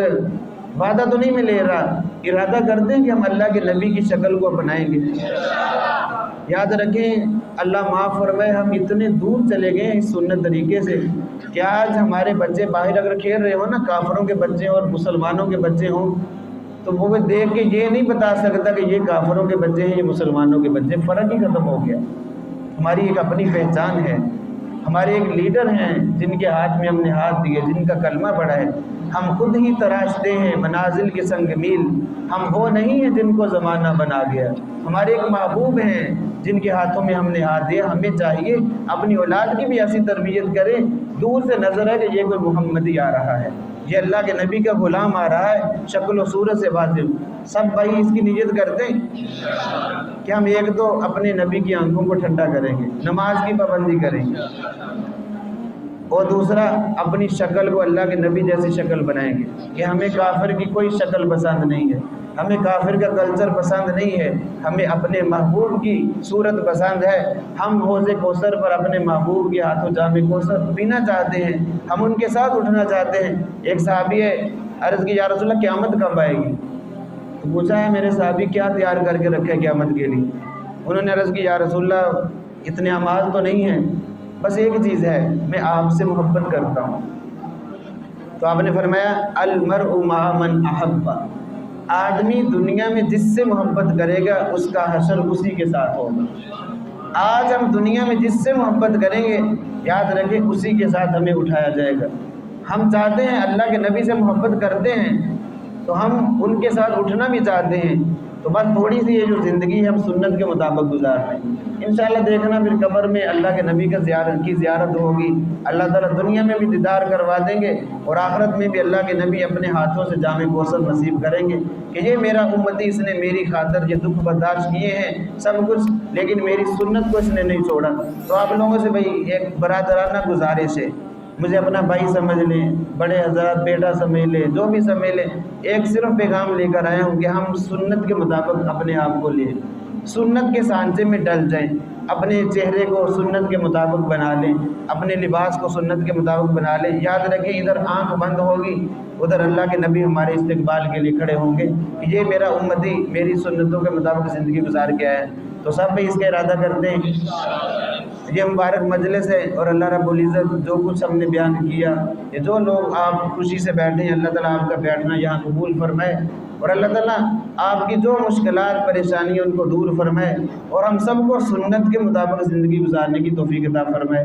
وعدہ تو نہیں میں لے رہا، ارادہ کرتے ہیں کہ ہم اللہ کے نبی کی شکل کو اپنائیں گے۔ یاد رکھیں اللہ معاف فرمائے ہم اتنے دور چلے گئے ہیں اس سنت طریقے سے کہ آج ہمارے بچے باہر اگر کھیل رہے ہو نا، کافروں کے بچے اور مسلمانوں کے بچے ہوں، تو وہ دیکھ کے یہ نہیں بتا سکتا کہ یہ کافروں کے بچے ہیں یہ مسلمانوں کے بچے، فرق ہی ختم ہو گیا۔ ہماری ایک اپنی پہچان ہے، ہمارے ایک لیڈر ہیں جن کے ہاتھ میں ہم نے ہاتھ دیے، جن کا کلمہ پڑا ہے، ہم خود ہی تراشتے ہیں منازل کے سنگ میل، ہم وہ نہیں ہیں جن کو زمانہ بنا گیا۔ ہمارے ایک محبوب ہیں جن کے ہاتھوں میں ہم نے ہاتھ دیا۔ ہمیں چاہیے اپنی اولاد کی بھی ایسی تربیت کریں، دور سے نظر ہے کہ یہ کوئی محمدی آ رہا ہے، یہ اللہ کے نبی کا غلام آ رہا ہے، شکل و صورت سے واضح، سب بھائی اس کی نیت کرتے ہیں کہ ہم ایک تو اپنے نبی کی آنکھوں کو ٹھنڈا کریں گے، نماز کی پابندی کریں گے، اور دوسرا اپنی شکل کو اللہ کے نبی جیسی شکل بنائیں گے کہ ہمیں کافر کی کوئی شکل پسند نہیں ہے، ہمیں کافر کا کلچر پسند نہیں ہے، ہمیں اپنے محبوب کی صورت پسند ہے۔ ہم حوض کوثر پر اپنے محبوب کے ہاتھوں جام کوثر پینا چاہتے ہیں، ہم ان کے ساتھ اٹھنا چاہتے ہیں۔ ایک صحابی ہے، عرض کی یا رسول اللہ قیامت کب آئے گی؟ تو پوچھا ہے میرے صحابی کیا تیار کر کے رکھے قیامت کے لیے؟ انہوں نے عرض کی یا رسول اللہ اتنے اعمال تو نہیں ہیں، بس ایک چیز ہے، میں آپ سے محبت کرتا ہوں۔ تو آپ نے فرمایا المرء مع من احب، آدمی دنیا میں جس سے محبت کرے گا اس کا حشر اسی کے ساتھ ہوگا۔ آج ہم دنیا میں جس سے محبت کریں گے یاد رکھیں اسی کے ساتھ ہمیں اٹھایا جائے گا۔ ہم چاہتے ہیں، اللہ کے نبی سے محبت کرتے ہیں تو ہم ان کے ساتھ اٹھنا بھی چاہتے ہیں، تو بس تھوڑی سی یہ جو زندگی ہے ہم سنت کے مطابق گزار رہے ہیں۔ انشاءاللہ دیکھنا پھر قبر میں اللہ کے نبی کی زیارت ہوگی، اللہ تعالیٰ دنیا میں بھی دیدار کروا دیں گے، اور آخرت میں بھی اللہ کے نبی اپنے ہاتھوں سے جام کوثر نصیب کریں گے کہ یہ میرا امتی، اس نے میری خاطر یہ دکھ برداشت کیے ہیں سب کچھ، لیکن میری سنت کو اس نے نہیں چھوڑا۔ تو آپ لوگوں سے بھائی ایک برادرانہ گزارش ہے، مجھے اپنا بھائی سمجھ لیں، بڑے حضرات بیٹا سمجھ لیں، جو بھی سمجھ لیں، ایک صرف پیغام لے کر آیا ہوں کہ ہم سنت کے مطابق اپنے آپ کو لیں، سنت کے سانچے میں ڈل جائیں، اپنے چہرے کو سنت کے مطابق بنا لیں، اپنے لباس کو سنت کے مطابق بنا لیں۔ یاد رکھیں ادھر آنکھ بند ہوگی ادھر اللہ کے نبی ہمارے استقبال کے لیے کھڑے ہوں گے کہ یہ میرا امتی میری سنتوں کے مطابق زندگی گزار کے آیا ہے۔ تو سب بھی اس کا ارادہ کرتے ہیں۔ یہ مبارک مجلس ہے اور اللہ رب العزت جو کچھ ہم نے بیان کیا، یہ جو لوگ آپ خوشی سے بیٹھے ہیں، اللہ تعالیٰ آپ کا بیٹھنا یہاں قبول فرمائے، اور اللہ تعالیٰ آپ کی جو مشکلات پریشانی ان کو دور فرمائے، اور ہم سب کو سنت کے مطابق زندگی گزارنے کی توفیق عطا فرمائے۔